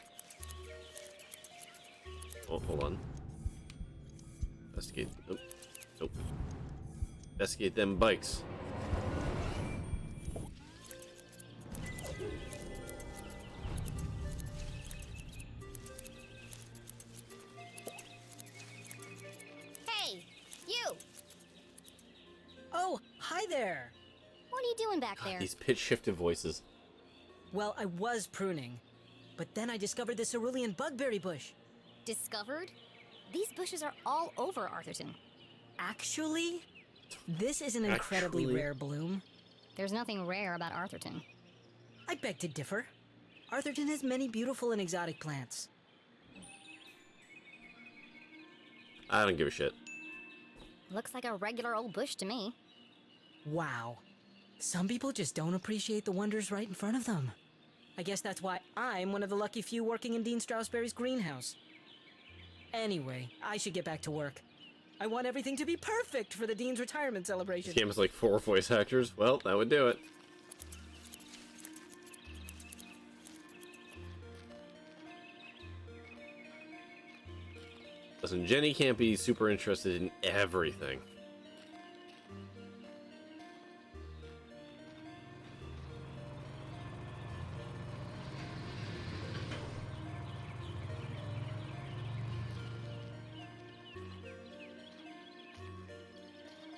Oh, hold on. Investigate. Nope. Nope. Investigate them bikes. Hey, you! Oh, hi there. What are you doing back God, there? these pitch shifted voices. Well, I was pruning, but then I discovered this cerulean bugberry bush. Discovered? These bushes are all over Arthurton. Actually, this is an incredibly rare bloom. There's nothing rare about Arthurton. I beg to differ. Arthurton has many beautiful and exotic plants. I don't give a shit. Looks like a regular old bush to me. Wow. Some people just don't appreciate the wonders right in front of them. I guess that's why I'm one of the lucky few working in Dean Strasberry's greenhouse. Anyway, I should get back to work. I want everything to be perfect for the Dean's retirement celebration. This game has like 4 voice actors. Well, that would do it. Listen, Jenny can't be super interested in everything.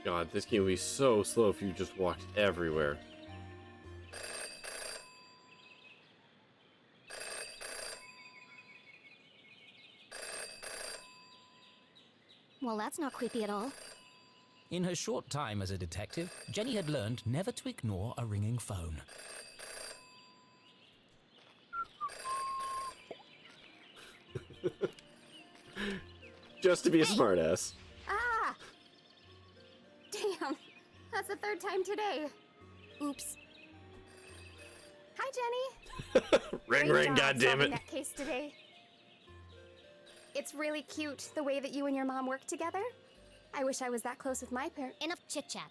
God, this game would be so slow if you just walked everywhere. Well, that's not creepy at all. In her short time as a detective, Jenny had learned never to ignore a ringing phone. Just to be a smartass. Ah! Damn, that's the 3rd time today. Oops. Hi, Jenny. Ring, Great ring, job goddammit. solving that case today. It's really cute the way that you and your mom work together. I wish I was that close with my parents. Enough chit-chat.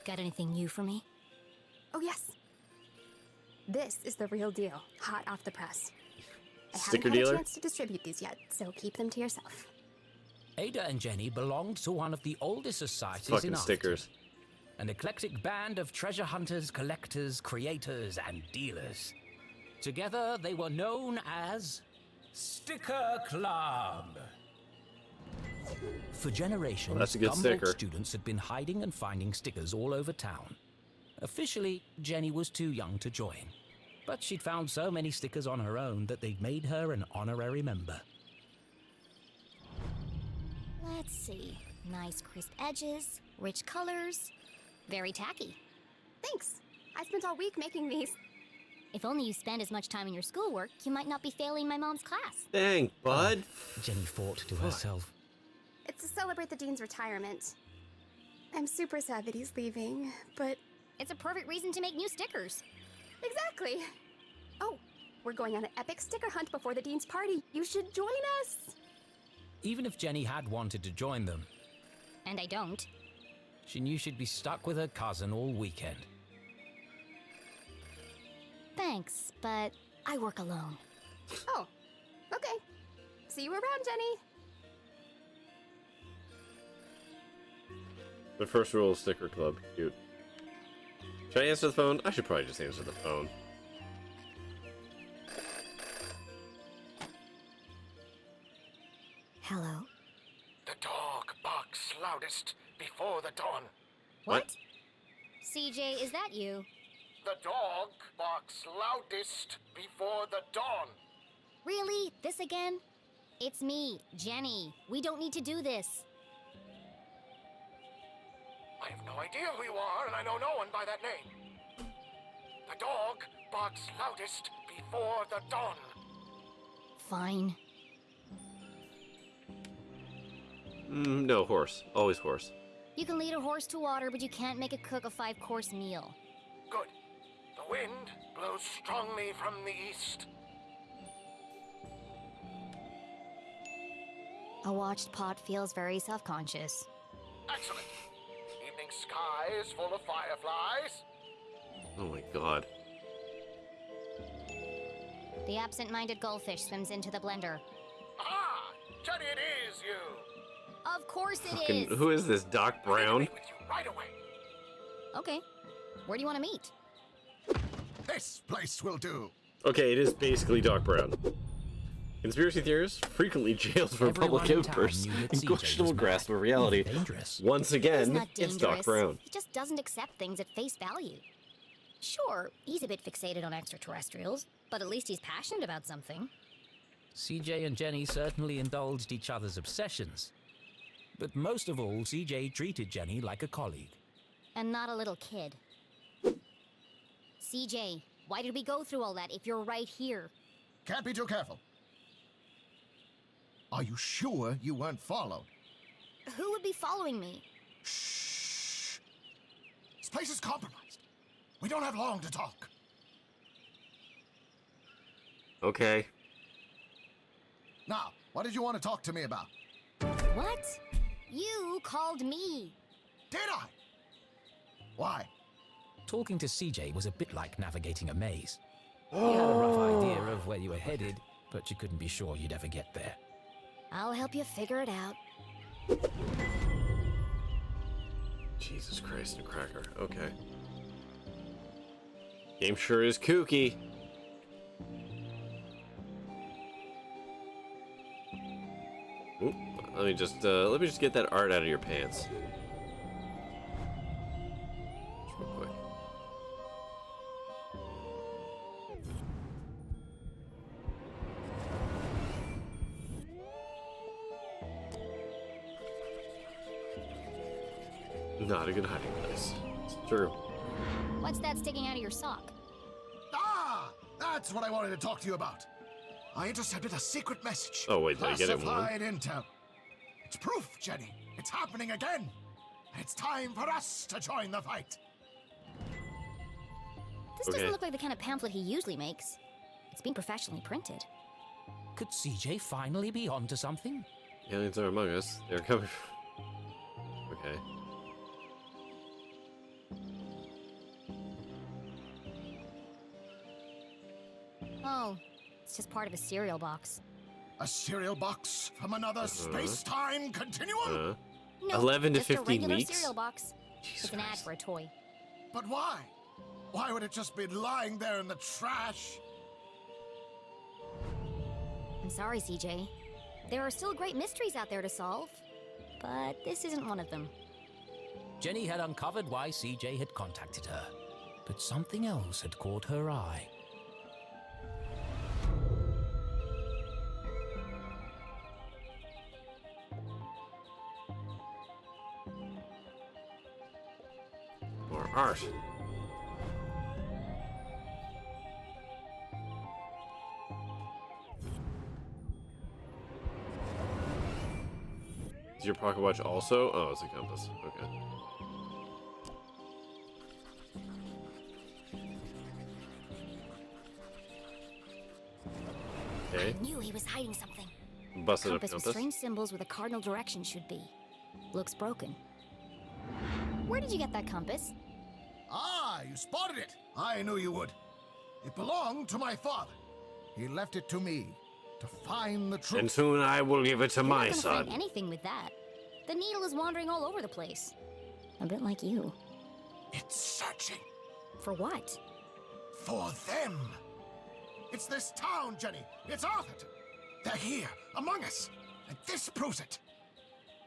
Got anything new for me? Oh, yes. This is the real deal, hot off the press. I Sticker haven't had dealer? a chance to distribute these yet, so keep them to yourself. Ada and Jenny belonged to one of the oldest societies Fucking in stickers. Arthurton. An eclectic band of treasure hunters, collectors, creators, and dealers. Together, they were known as Sticker Club. For generations, Well, that's a good Gumboldt sticker. students had been hiding and finding stickers all over town. Officially, Jenny was too young to join, but she'd found so many stickers on her own that they'd made her an honorary member. Let's see. Nice crisp edges, rich colors, very tacky. Thanks. I spent all week making these. If only you spend as much time in your schoolwork, you might not be failing my mom's class. Dang, bud. Jenny thought to herself. It's to celebrate the Dean's retirement. I'm super sad that he's leaving, but... It's a perfect reason to make new stickers. Exactly. Oh, we're going on an epic sticker hunt before the Dean's party. You should join us. Even if Jenny had wanted to join them, And I don't. she knew she'd be stuck with her cousin all weekend. Thanks, but I work alone. Oh, okay. See you around, Jenny. The first rule of Sticker Club. Cute. Should I answer the phone? I should probably just answer the phone. Hello? The dog barks loudest before the dawn. What? CJ, is that you? The dog barks loudest before the dawn. Really? This again? It's me, Jenny. We don't need to do this. I have no idea who you are, and I know no one by that name. The dog barks loudest before the dawn. Fine. No, horse. Always horse. You can lead a horse to water, but you can't make it cook a 5-course meal. Good. The wind blows strongly from the east. A watched pot feels very self-conscious. Excellent. Evening sky is full of fireflies. Oh my god. The absent-minded goldfish swims into the blender. Ah! Jenny, it is you! Of course it Fucking, is! who is this, Doc Brown? Meet with you right away. Okay. Where do you want to meet? This place will do. Okay, it is basically Doc Brown. Conspiracy theorists frequently jailed for Everyone public in town outbursts knew that and CJ questionable was grasp mad, of reality. even dangerous. Once He's again, not it's dangerous. Doc Brown. He just doesn't accept things at face value. Sure, he's a bit fixated on extraterrestrials, but at least he's passionate about something. CJ and Jenny certainly indulged each other's obsessions. But most of all, CJ treated Jenny like a colleague. And not a little kid. CJ, why did we go through all that if you're right here? Can't be too careful. Are you sure you weren't followed? Who would be following me? Shh. This place is compromised. We don't have long to talk. Okay. Now, what did you want to talk to me about? What? You called me. Did I? Why? Talking to CJ was a bit like navigating a maze. You had a rough idea of where you were headed, but you couldn't be sure you'd ever get there. I'll help you figure it out. Jesus Christ, and cracker. Okay. Game sure is kooky. Oop, let me just get that art out of your pants. Just real quick. Not a good hiding place. It's true. What's that sticking out of your sock? Ah! That's what I wanted to talk to you about. I intercepted a secret message. Oh, wait, did I get it wrong? Classified intel. It's proof, Jenny. It's happening again. It's time for us to join the fight. This doesn't look like the kind of pamphlet he usually makes. It's been professionally printed. Could CJ finally be onto something? Aliens are among us. They're coming. Okay. Oh, it's just part of a cereal box. A cereal box from another space-time continuum? No, 11 to just a 15 regular weeks? cereal box. Jesus It's an ad Christ. for a toy. But why? Why would it just be lying there in the trash? I'm sorry, CJ. There are still great mysteries out there to solve, but this isn't one of them. Jenny had uncovered why CJ had contacted her, but something else had caught her eye. More art. Is your pocket watch also? Oh, it's a compass. Okay. Okay. I knew he was hiding something. Busted up Compass with compass. strange symbols where the cardinal direction should be. Looks broken. Where did you get that compass? Ah, you spotted it. I knew you would. It belonged to my father. He left it to me to find the truth. And soon I will give it to You're my not gonna son. find anything with that. The needle is wandering all over the place. A bit like you. It's searching For what? for them. It's this town, Jenny. It's Arthurton. They're here, among us. And this proves it.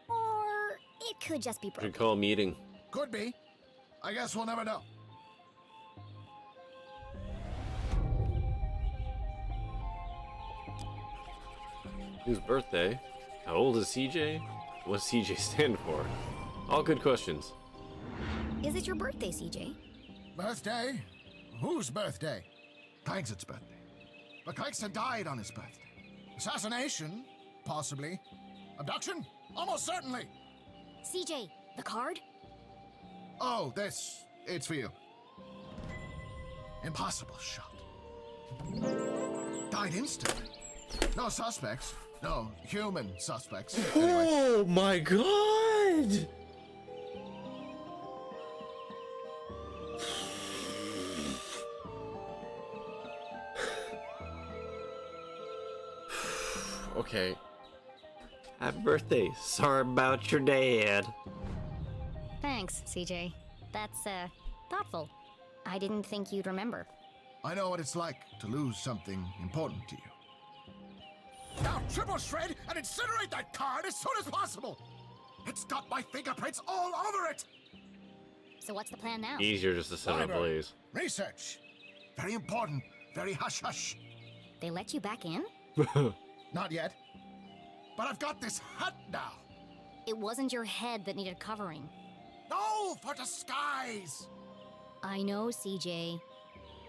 Or it could just be broken. Should call a meeting. Could be. I guess we'll never know. Whose birthday? How old is CJ? What does CJ stand for? All good questions. Is it your birthday, CJ? Birthday? Whose birthday? Clankstead's birthday. But Clankstead died on his birthday. Assassination? Possibly. Abduction? Almost certainly. CJ, the card? Oh, this. It's for you. Impossible shot. Died instantly. No suspects. No human suspects. Anyway. Oh my god! Okay. Happy birthday. Sorry about your dad. Thanks, CJ. That's, thoughtful. I didn't think you'd remember. I know what it's like to lose something important to you. Now triple shred and incinerate that card as soon as possible! It's got my fingerprints all over it! So what's the plan now? Easier just to set it ablaze. Research. Very important. Very hush-hush. They let you back in? Not yet. But I've got this hat now. It wasn't your head that needed covering. No, for disguise. I know, CJ.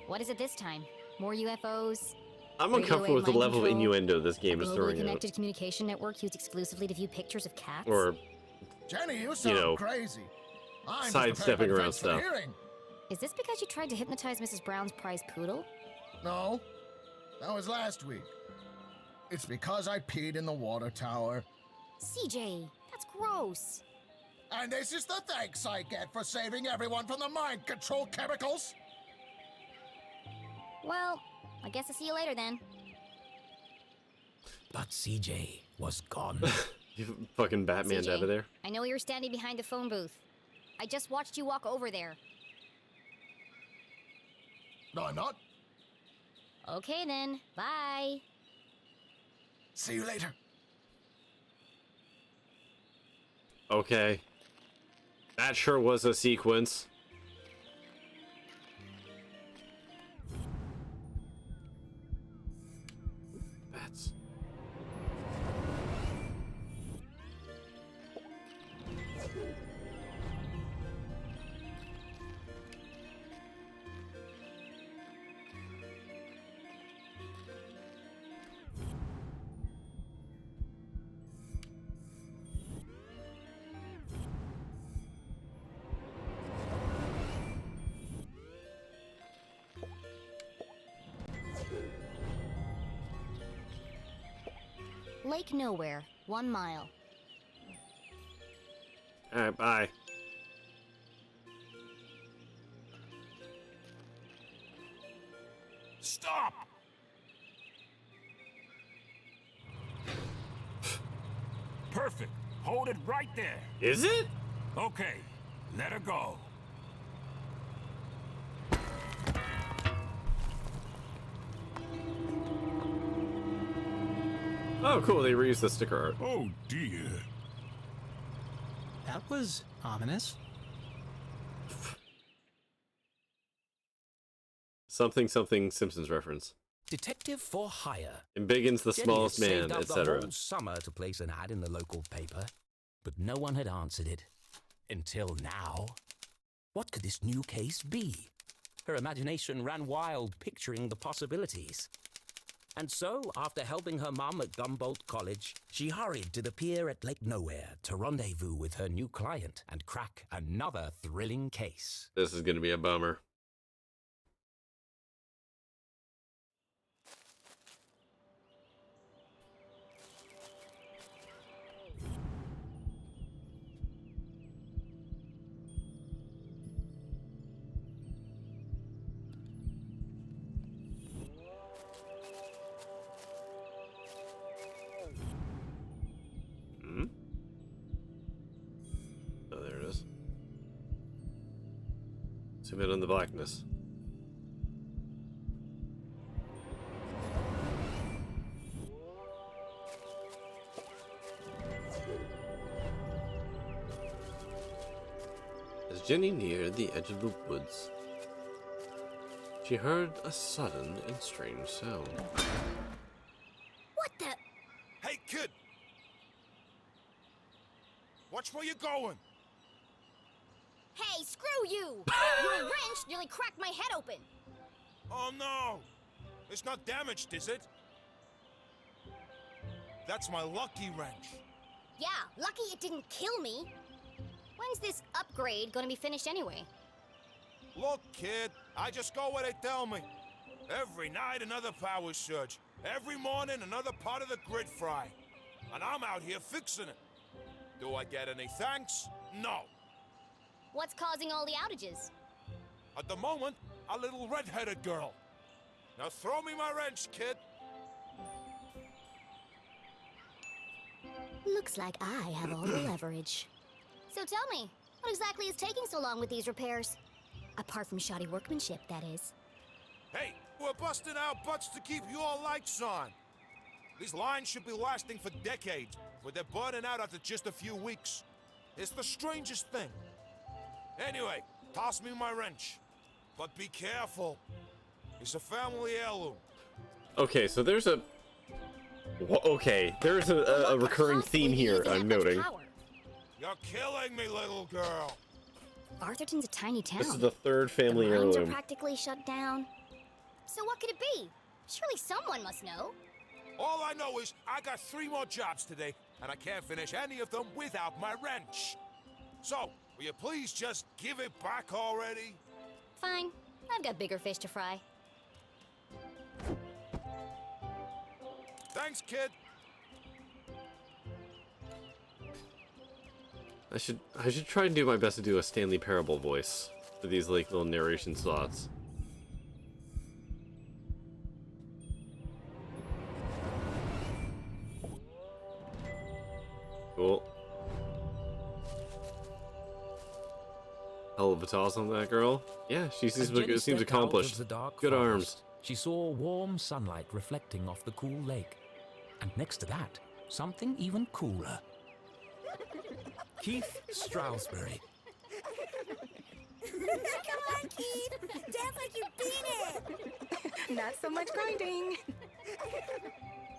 What is it this time? More UFOs? I'm uncomfortable with the level of innuendo this game is Globally throwing connected out. communication network used exclusively to view pictures of cats? Or, Jenny, you sound crazy. I'm sidestepping around stuff. Is this because you tried to hypnotize Mrs. Brown's prize poodle? No, that was last week. It's because I peed in the water tower. CJ, that's gross. And this is the thanks I get for saving everyone from the mind control chemicals? Well, I guess I'll see you later then. But CJ was gone. You fucking Batman CJ, out of there. I know you're standing behind the phone booth. I just watched you walk over there. No, I'm not. Okay then, bye. See you later. Okay. That sure was a sequence. Bats. Lake Nowhere, 1 mile. Alright, bye. Stop! Perfect. Hold it right there. Is it? Okay, let her go. Oh, cool. They reused the sticker art. Oh, dear. That was ominous. Something Simpsons reference. Detective for hire. Embiggens the Jenny smallest had man, saved up the etc. whole summer to place an ad in the local paper, but no one had answered it. Until now. What could this new case be? Her imagination ran wild, picturing the possibilities. And so, after helping her mum at Gumboldt College, she hurried to the pier at Lake Nowhere to rendezvous with her new client and crack another thrilling case. This is going to be a bummer. Oh, there it is. Zoom in on the blackness. As Jenny neared the edge of the woods, she heard a sudden and strange sound. What the? Hey, kid! Watch where you're going! Hey, screw you! Your wrench nearly cracked my head open. Oh no! It's not damaged, is it? That's my lucky wrench. Yeah, lucky it didn't kill me. When's this upgrade gonna be finished anyway? Look, kid, I just go where they tell me. Every night, another power surge. Every morning, another part of the grid fry. And I'm out here fixing it. Do I get any thanks? No. What's causing all the outages? At the moment, a little red-headed girl. Now throw me my wrench, kid. Looks like I have all the leverage. So tell me, what exactly is taking so long with these repairs? Apart from shoddy workmanship, that is. Hey, we're busting our butts to keep your lights on. These lines should be lasting for decades, but they're burning out after just a few weeks. It's the strangest thing. Anyway, toss me my wrench. But be careful. It's a family heirloom. Okay, so there's a Okay, there's a recurring theme here, I'm noting. You're killing me, little girl. Arthurton's a tiny town. This is the third family the mines are heirloom. practically shut down. So what could it be? Surely someone must know. All I know is I got 3 more jobs today, and I can't finish any of them without my wrench. So, will you please just give it back already? Fine. I've got bigger fish to fry. Thanks, kid. I should try and do my best to do a Stanley Parable voice for these like little narration slots. Cool. Hell of a toss on that girl. Yeah, she seems accomplished. Good arms. She saw warm sunlight reflecting off the cool lake. And next to that, something even cooler. Keith Stroudsbury. Come on, Keith! Dance like you beat it! Not so much grinding.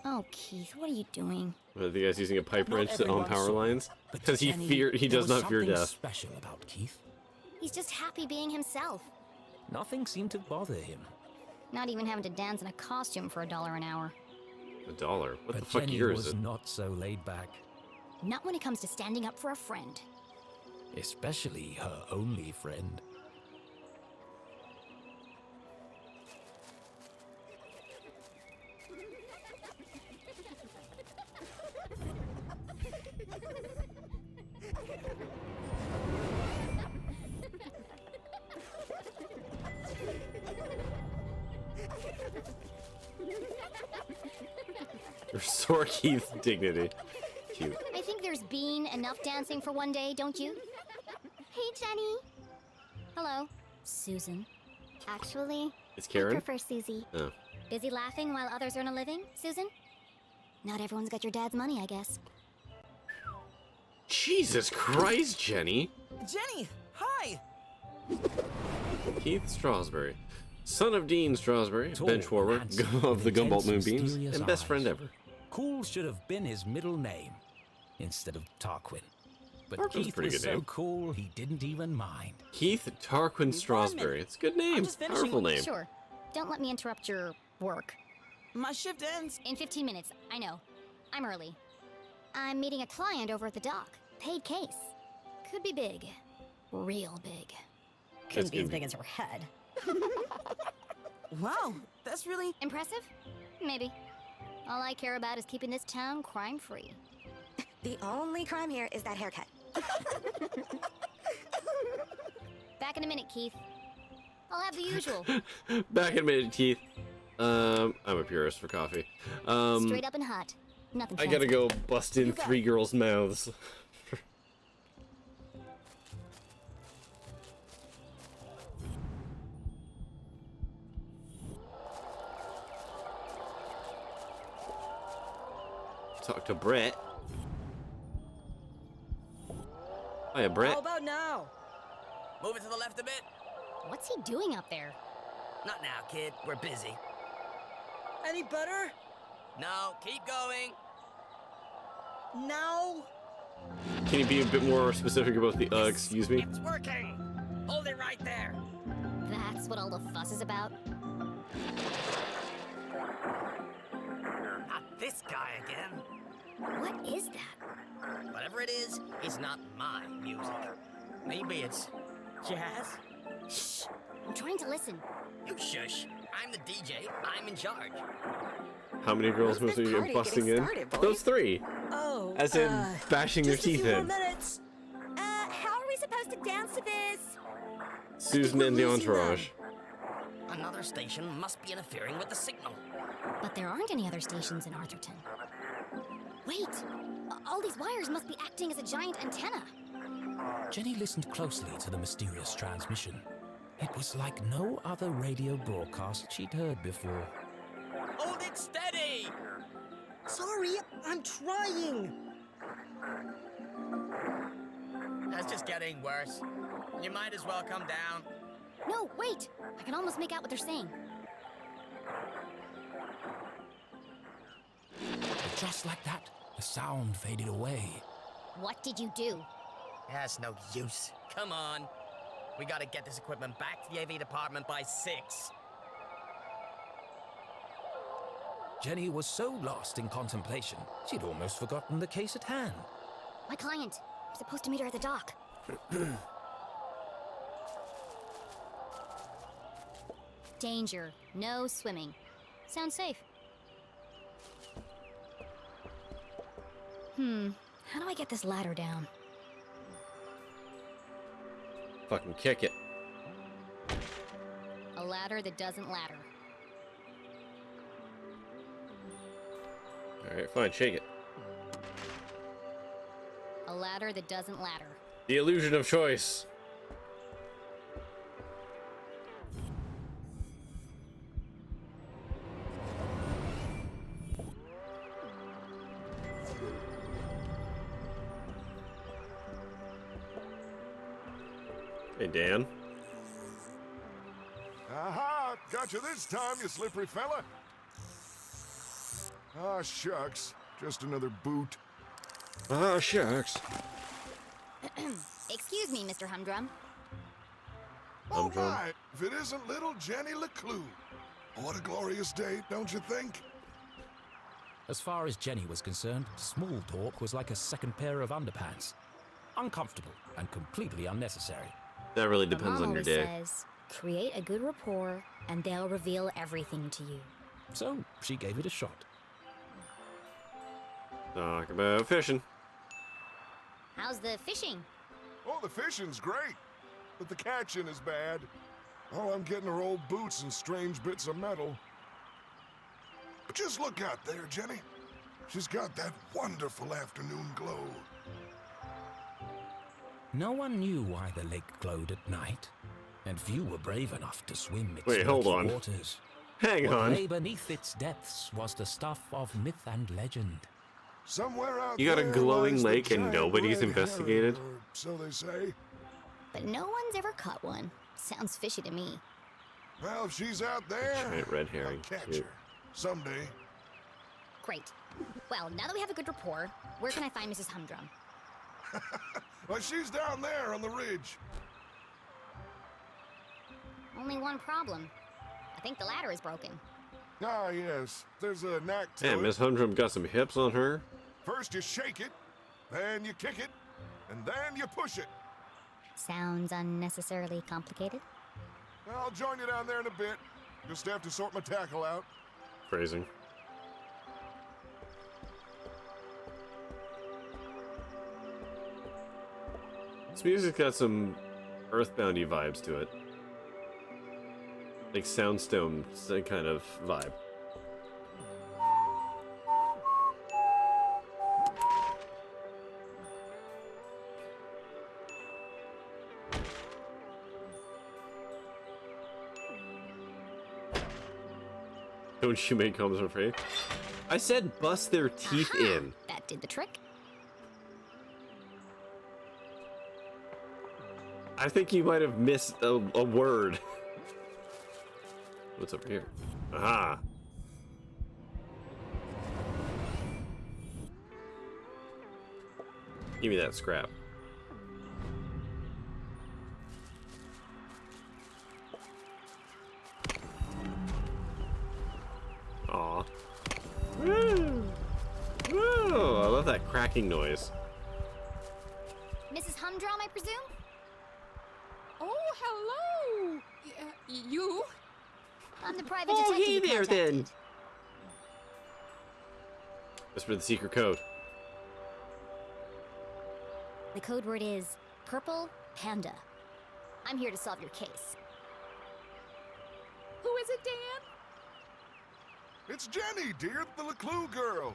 Oh, Keith, what are you doing? Well, the guy's using a pipe wrench on power lines But because he does not fear death. Special about Keith. He's just happy being himself. Nothing seemed to bother him. Not even having to dance in a costume for $1 an hour. $1? What But the fuck Jenny year was is it? not so laid back. Not when it comes to standing up for a friend. Especially her only friend. Restore Keith's dignity. Cute. I think there's been enough dancing for one day, don't you? Hey, Jenny. Hello, Susan. Actually, It's Karen? I prefer Susie. Oh. Busy laughing while others earn a living, Susan? Not everyone's got your dad's money, I guess. Jesus Christ, Jenny! Jenny, hi! Keith Stroudsbury. Son of Dean Stroudsbury, Tall, bench warmer handsome, of the with Gumball intense, Moonbeams, mysterious and best eyes. friend ever. Cool should have been his middle name instead of Tarquin. But Tarquin's a Keith pretty was good so name. cool he didn't even mind. Keith Tarquin Stroudsbury. It's a good name. just finishing Powerful name. Sure. Don't let me interrupt your work. My shift ends in 15 minutes. I know. I'm early. I'm meeting a client over at the dock. Paid case. Could be big. Real big. Couldn't be as big as her head. Wow, that's really impressive? Maybe. All I care about is keeping this town crime-free. The only crime here is that haircut. Back in a minute, Keith. I'll have the usual. Back in a minute, Keith. I'm a purist for coffee. Straight up and hot. Nothing I fancy. gotta go bust in 3 girls' mouths. Talk to Brett. Hiya, Brett. How about now? Move it to the left a bit. What's he doing up there? Not now, kid. We're busy. Any better? No, keep going. Now? Can you be a bit more specific about the, excuse me? It's working. Hold it right there. That's what all the fuss is about? Not this guy again. What is that? Whatever it is, it's not my music. Maybe it's jazz? Shh! I'm trying to listen. You shush. I'm the DJ. I'm in charge. How many girls must we be busting in? Those 3. Oh, As in bashing their Just a few teeth more in. minutes. How are we supposed to dance to this? Susan and the entourage. Another station must be interfering with the signal. But there aren't any other stations in Arthurton. Wait! All these wires must be acting as a giant antenna. Jenny listened closely to the mysterious transmission. It was like no other radio broadcast she'd heard before. Hold it steady! Sorry, I'm trying. That's just getting worse. You might as well come down. No, wait! I can almost make out what they're saying. But just like that, the sound faded away. What did you do? That's no use. Come on. We gotta get this equipment back to the AV department by 6. Jenny was so lost in contemplation, she'd almost forgotten the case at hand. My client. I'm supposed to meet her at the dock. Danger. No swimming. Sounds safe. How do I get this ladder down? Fucking kick it. A ladder that doesn't ladder. Alright, fine, shake it. A ladder that doesn't ladder. The illusion of choice. Hey, Dan. Aha! Got you this time, you slippery fella. Ah, shucks. Just another boot. Ah, shucks. Excuse me, Mr. Humdrum. All right, if it isn't little Jenny LeClue. What a glorious day, don't you think? As far as Jenny was concerned, small talk was like a second pair of underpants. Uncomfortable and completely unnecessary. That really depends on your day. Says, create a good rapport, and they'll reveal everything to you. So she gave it a shot. Talk about fishing. How's the fishing? Oh, the fishing's great, but the catching is bad. All I'm getting are old boots and strange bits of metal. But just look out there, Jenny. She's got that wonderful afternoon glow. No one knew why the lake glowed at night, and few were brave enough to swim its Wait, hold on. waters. Hang What on. lay beneath its depths was the stuff of myth and legend. Somewhere out You got a there glowing lies the lake and giant nobody's red investigated? herring, or so they say. But no one's ever caught one. Sounds fishy to me. Well, if she's out there, Giant red herring. I'll catch Cute. her someday. Great. Well, now that we have a good rapport, where can I find Mrs. Humdrum? Well, she's down there on the ridge. Only one problem. I think the ladder is broken. Ah, yes. There's a knack to Yeah, it. Miss Humdrum got some hips on her. First you shake it, then you kick it, and then you push it. Sounds unnecessarily complicated. I'll join you down there in a bit. Just have to sort my tackle out. Phrasing. This music's got some Earthboundy vibes to it. Like Soundstone kind of vibe. Don't you make comments afraid? I said bust their teeth Aha! in. That did the trick. I think you might have missed a word. What's over here? Aha! Give me that scrap. Aw. Woo! Woo! I love that cracking noise. Mrs. Humdrum, I presume? Oh, hello! You? I'm the private Oh, detective. hey you there, then. contacted. Whisper the secret code. The code word is Purple Panda. I'm here to solve your case. Who is it, Dan? It's Jenny, dear, the LeClue girl.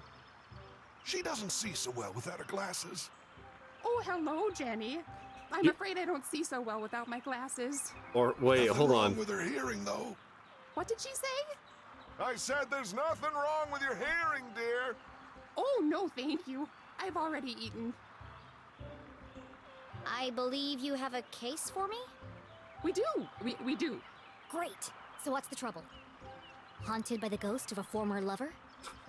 She doesn't see so well without her glasses. Oh, hello, Jenny. I'm afraid I don't see so well without my glasses. Or wait, Nothing hold wrong on. with her hearing, though. What did she say? I said there's nothing wrong with your hearing, dear. Oh, no, thank you. I've already eaten. I believe you have a case for me? We do. We do. Great. So what's the trouble? Haunted by the ghost of a former lover?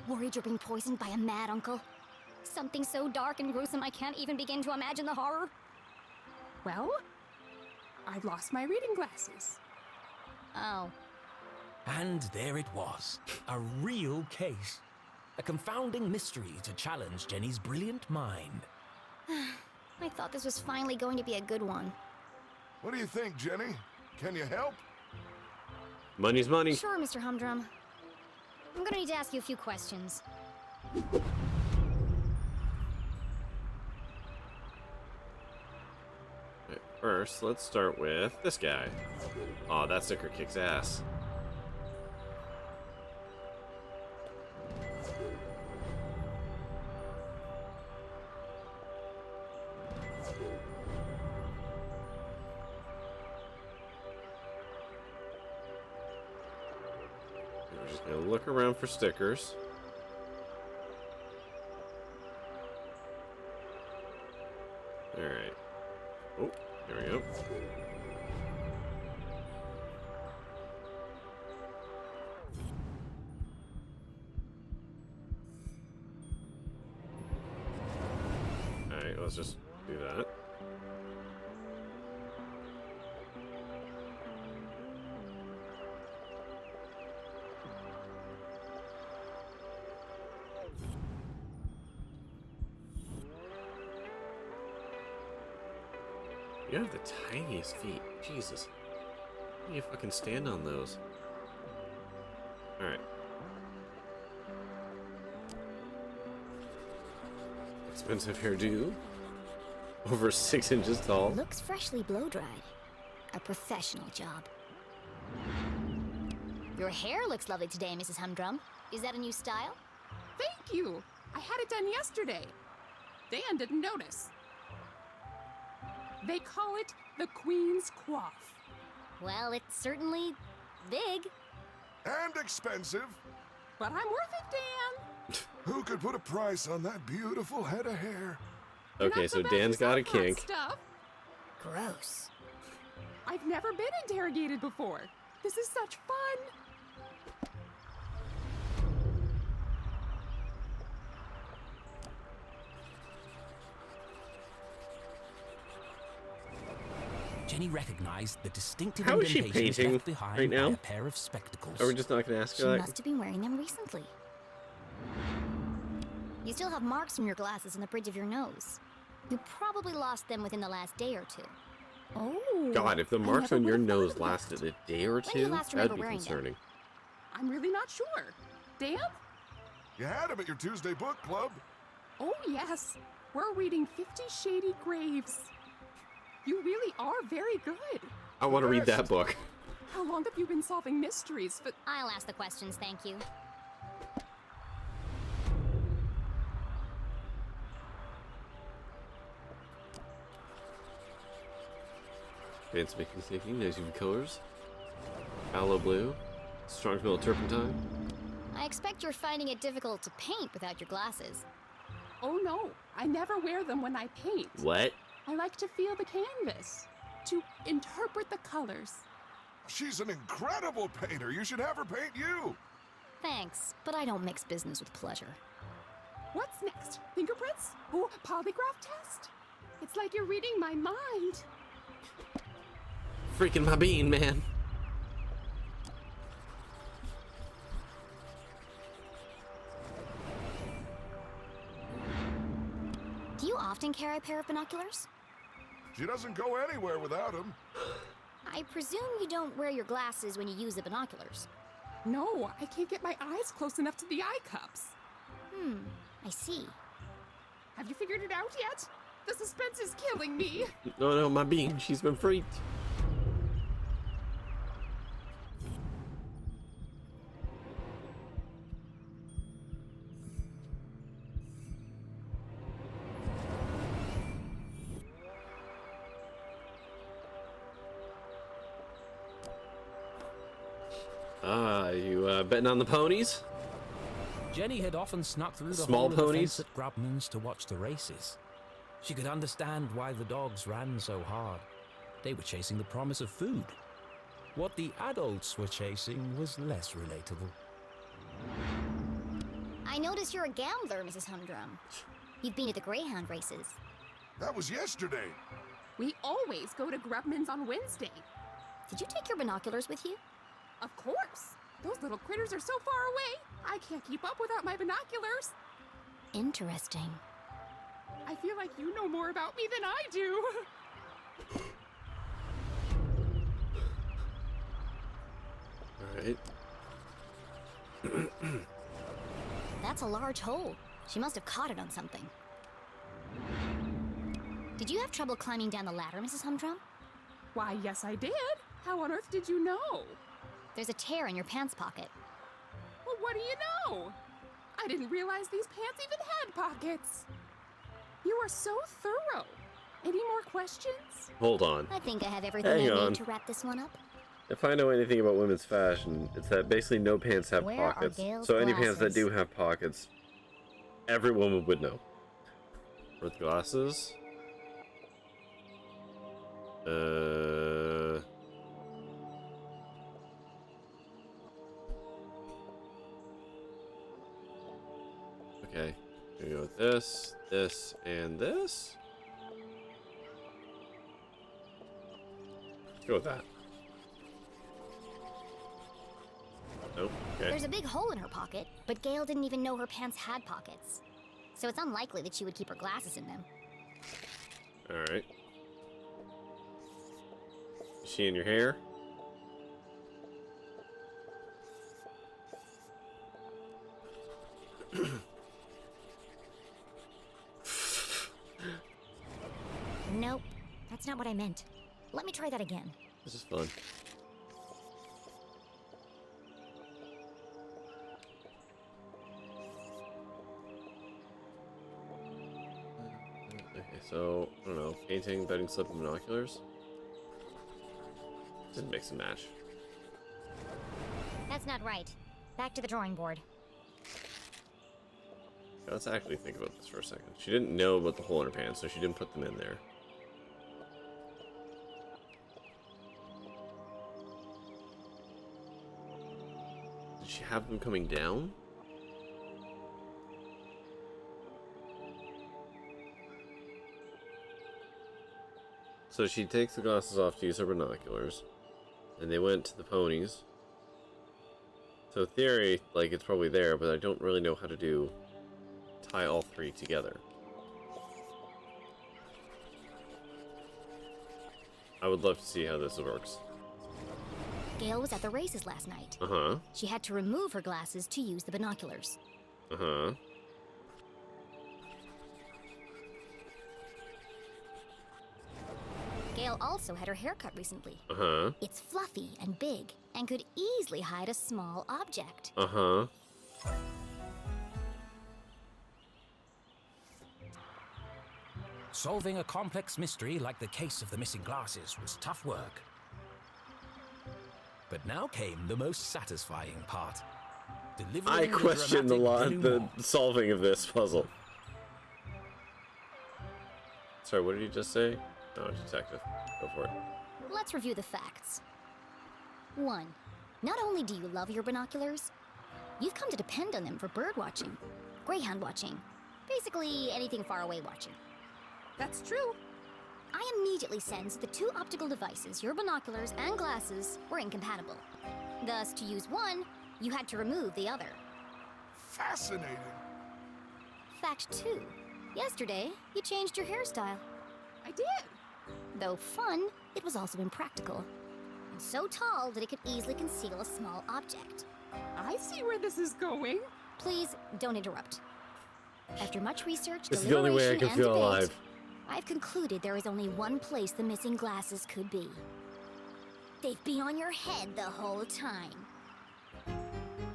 Worried you're being poisoned by a mad uncle? Something so dark and gruesome I can't even begin to imagine the horror? Well, I've lost my reading glasses. Oh. And there it was, a real case. A confounding mystery to challenge Jenny's brilliant mind. I thought this was finally going to be a good one. What do you think, Jenny? Can you help? Money's money. Sure, Mr. Humdrum. I'm gonna need to ask you a few questions. Right, first, let's start with this guy. Aw, that sticker kicks ass. We're just gonna look around for stickers. Alright. Oh, there we go. Alright, let's just do that. You have the tiniest feet. Jesus. How do you fucking stand on those? Alright. Expensive hairdo. Over 6 inches tall. Looks freshly blow-dried. A professional job. Your hair looks lovely today, Mrs. Humdrum. Is that a new style? Thank you. I had it done yesterday. Dan didn't notice. They call it the Queen's Coif. Well, it's certainly big. And expensive. But I'm worth it, Dan. Who could put a price on that beautiful head of hair? Okay, so Dan's got a kink. Stuff. Gross. I've never been interrogated before. This is such fun. Jenny recognized the distinctive How is she indentations painting left behind right now? by a pair of spectacles. Are we just not gonna ask She her that? must have been wearing them recently. You still have marks from your glasses on the bridge of your nose. You probably lost them within the last day or two. Oh. God, if the marks on your nose lasted a day or When do you two, last that'd remember be wearing them? concerning. I'm really not sure. Dan? You had him at your Tuesday book club. Oh, yes. We're reading 50 Shady Graves. You really are very good. I want to read that book. How long have you been solving mysteries? But I'll ask the questions, thank you. Advanced making safety, nice UV colors. Aloe blue. Strong smell of turpentine. I expect you're finding it difficult to paint without your glasses. oh no, I never wear them when I paint. What? I like to feel the canvas, to interpret the colors. She's an incredible painter. You should have her paint you. Thanks, but I don't mix business with pleasure. What's next? Fingerprints? Oh, polygraph test? It's like you're reading my mind. Freaking my bean, man. Do you often carry a pair of binoculars? She doesn't go anywhere without them. I presume you don't wear your glasses when you use the binoculars. No, I can't get my eyes close enough to the eye cups. I see. Have you figured it out yet? The suspense is killing me. No, my bean. She's been freaked. You betting on the ponies? Jenny had often snuck through the Small hole of the ponies? fence at Grubman's to watch the races. She could understand why the dogs ran so hard. They were chasing the promise of food. What the adults were chasing was less relatable. notice you're a gambler, Mrs. Humdrum. You've been at the Greyhound races. That was yesterday. We always go to Grubman's on Wednesday. Did you take your binoculars with you? Of course. Those little critters are so far away. I can't keep up without my binoculars. Interesting. I feel like you know more about me than I do. Alright. That's a large hole. She must have caught it on something. Did you have trouble climbing down the ladder, Mrs. Humdrum? Why, yes, I did. How on earth did you know? There's a tear in your pants pocket. Well, what do you know? I didn't realize these pants even had pockets. You are so thorough. Any more questions? Hold on. I think I have everything Hang I on. need to wrap this one up. If I know anything about women's fashion, it's that basically no pants have Where are pockets. Gail's So any pants that glasses? do have pockets, every woman would know. With glasses. Okay. Gonna go with this, this, and this. Let's go with that. Nope. Okay. There's a big hole in her pocket, but Gail didn't even know her pants had pockets. So it's unlikely that she would keep her glasses in them. Alright. Is she in your hair? Nope, that's not what I meant. Let me try that again. This is fun. Okay, so, I don't know, painting, betting slip, and binoculars? Didn't mix and match. That's not right. Back to the drawing board. Let's actually think about this for a second. She didn't know about the hole in her pants, so she didn't put them in there. Did she have them coming down? So she takes the glasses off to use her binoculars, and they went to the ponies. So in theory, like, it's probably there, but I don't really know how to tie all three together. I would love to see how this works. Gail was at the races last night. Uh-huh. She had to remove her glasses to use the binoculars. Uh-huh. Gail also had her hair cut recently. Uh-huh. It's fluffy and big, and could easily hide a small object. Uh-huh. Solving a complex mystery like the case of the missing glasses was tough work. But now came the most satisfying part. I question the solving of this puzzle. Sorry, what did you just say? Oh, detective. Go for it. Let's review the facts. 1. Not only do you love your binoculars, you've come to depend on them for bird watching, greyhound watching, basically anything far away watching. That's true. I immediately sensed the two optical devices, your binoculars and glasses, were incompatible. Thus, to use one, you had to remove the other. Fascinating. Fact 2. Yesterday, you changed your hairstyle. I did. Though fun, it was also impractical. And so tall that it could easily conceal a small object. I see where this is going. Please, don't interrupt. After much research, This is the only way I deliberation, can and feel debate, alive. I've concluded there is only one place the missing glasses could be. They've been on your head the whole time.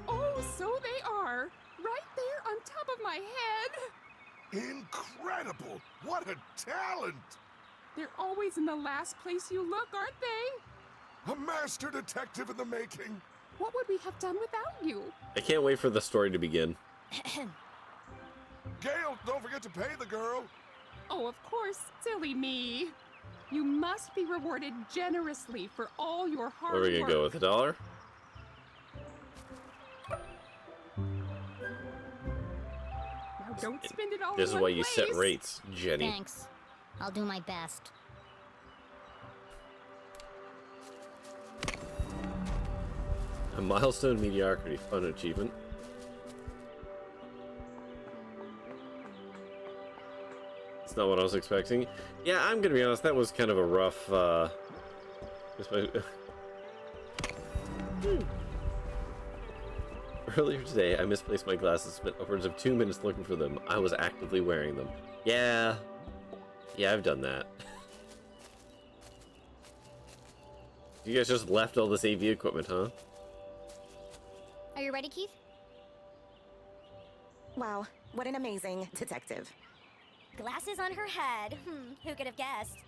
Oh, so they are. Right there on top of my head. Incredible! What a talent! They're always in the last place you look, aren't they? A master detective in the making. What would we have done without you? I can't wait for the story to begin. Gail, don't forget to pay the girl. Oh, of course, silly me. You must be rewarded generously for all your hard Where are we work. gonna go with $1? Don't spend it all This in is one why you set place. rates, Jenny. Thanks. I'll do my best. A milestone mediocrity fun achievement. It's not what I was expecting. Yeah, I'm gonna be honest, that was kind of a rough, Earlier today, I misplaced my glasses, spent upwards of 2 minutes looking for them. I was actively wearing them. Yeah, I've done that. You guys just left all this AV equipment, huh? Are you ready, Keith? Wow, what an amazing detective. Glasses on her head. Who could have guessed?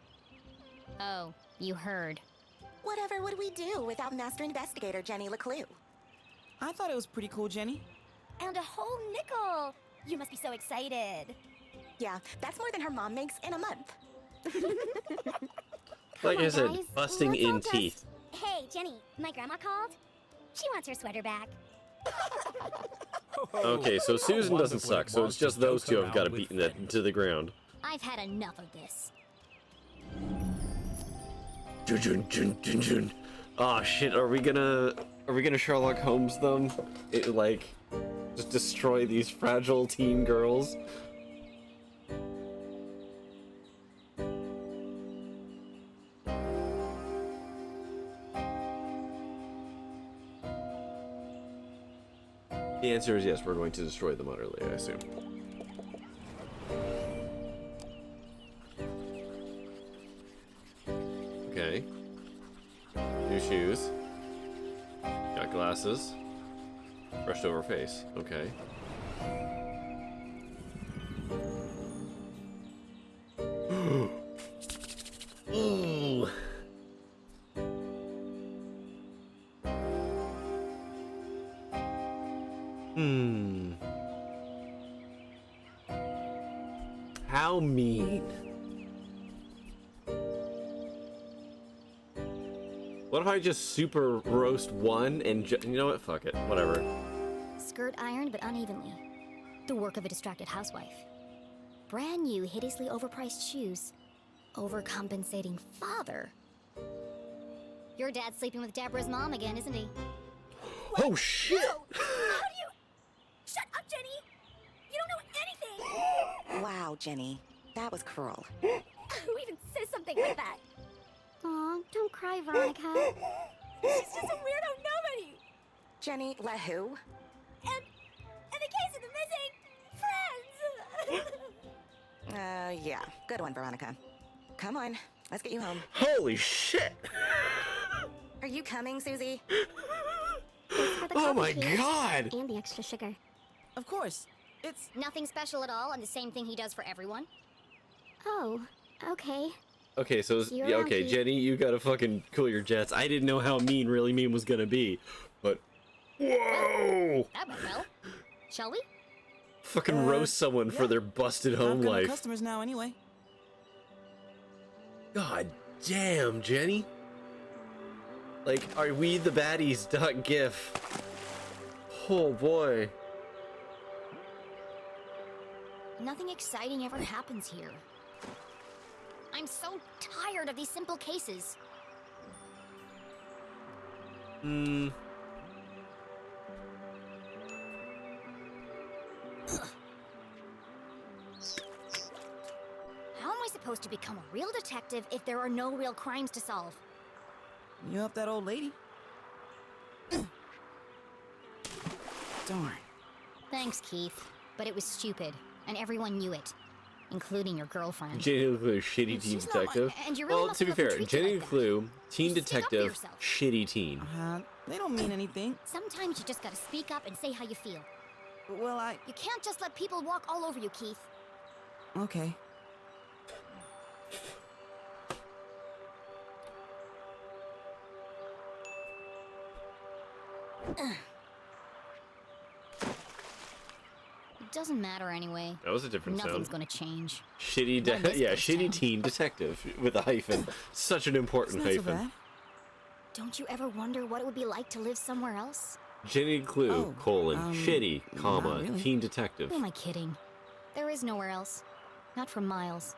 Oh, you heard. Whatever would we do without Master Investigator Jenny LeClue? I thought it was pretty cool, Jenny. And a whole nickel. You must be so excited. Yeah, that's more than her mom makes in a month. Like I said, guys, busting let's all in just- teeth. Hey, Jenny, my grandma called. She wants her sweater back. Okay, so Susan doesn't suck, so it's just those two I've got to beat to the ground. I've had enough of this. Oh shit, are we gonna Sherlock Holmes them? Like, just destroy these fragile teen girls? The answer is yes, we're going to destroy them utterly, I assume. Okay. New shoes. Got glasses. Brushed over face. Okay. Ooh. How mean. What if I just super roast one and you know what? Fuck it. Whatever. Skirt ironed but unevenly. The work of a distracted housewife. Brand new, hideously overpriced shoes. Overcompensating father. Your dad's sleeping with Deborah's mom again, isn't he? Oh shit! How do you... Shut up, Jenny! You don't know anything! Wow, Jenny. That was cruel. Who even says something like that? Aw, don't cry, Veronica. She's just a weirdo nobody! Jenny, let who? And in the case of the missing friends! Yeah. Good one, Veronica. Come on. Let's get you home. Holy shit! Are you coming, Susie? Oh my god! And the extra sugar. Of course. It's nothing special at all, and the same thing he does for everyone. Oh, okay. Okay, so yeah, okay, Jenny, you gotta fucking cool your jets. I didn't know how mean really mean was gonna be, but whoa! That went well. Shall we? Fucking roast someone for their busted home life. Customers now, anyway. God damn, Jenny. Like, are we the baddies? .gif. Oh boy. Nothing exciting ever happens here. I'm so tired of these simple cases. How am I supposed to become a real detective if there are no real crimes to solve? You helped that old lady. Darn. Thanks, Keith. But it was stupid, and everyone knew it, including your girlfriend. Jenny LeClue, shitty teen detective. and you really Well, must to be have to fair, treat you Jenny like LeClue, teen Speak up for detective, yourself. shitty teen. They don't mean anything. Sometimes you just gotta speak up and say how you feel. Well, You can't just let people walk all over you, Keith. Okay. It doesn't matter anyway. That was a different Nothing's sound. gonna change. Shitty, Not in this yeah, ghost shitty town. teen detective with a hyphen. Such an important It's not so hyphen. bad. Don't you ever wonder what it would be like to live somewhere else? Jenny LeClue, Oh, colon, shitty, comma, not really. teen detective. Who am I kidding? There is nowhere else. Not for miles.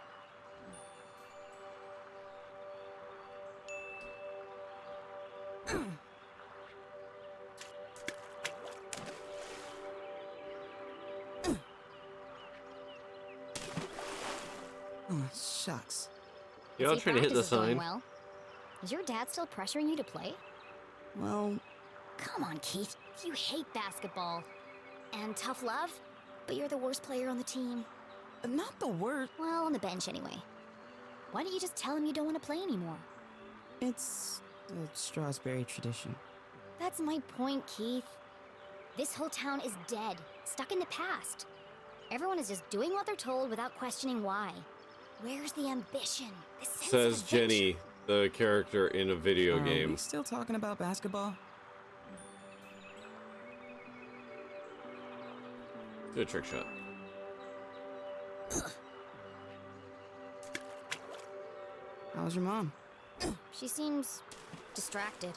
Oh, shucks. Y'all See, trying to hit the practice is going sign? well. Is your dad still pressuring you to play? Well... Come on, Keith. You hate basketball. And tough love, but you're the worst player on the team. Not the worst. Well, on the bench anyway. Why don't you just tell him you don't want to play anymore? It's a Strawberry tradition. That's my point, Keith. This whole town is dead, stuck in the past. Everyone is just doing what they're told without questioning why. Where's the ambition? The sense of Says adventure? Jenny, the character in a video Are game. we still talking about basketball? Do a trick shot. How's your mom? She seems distracted.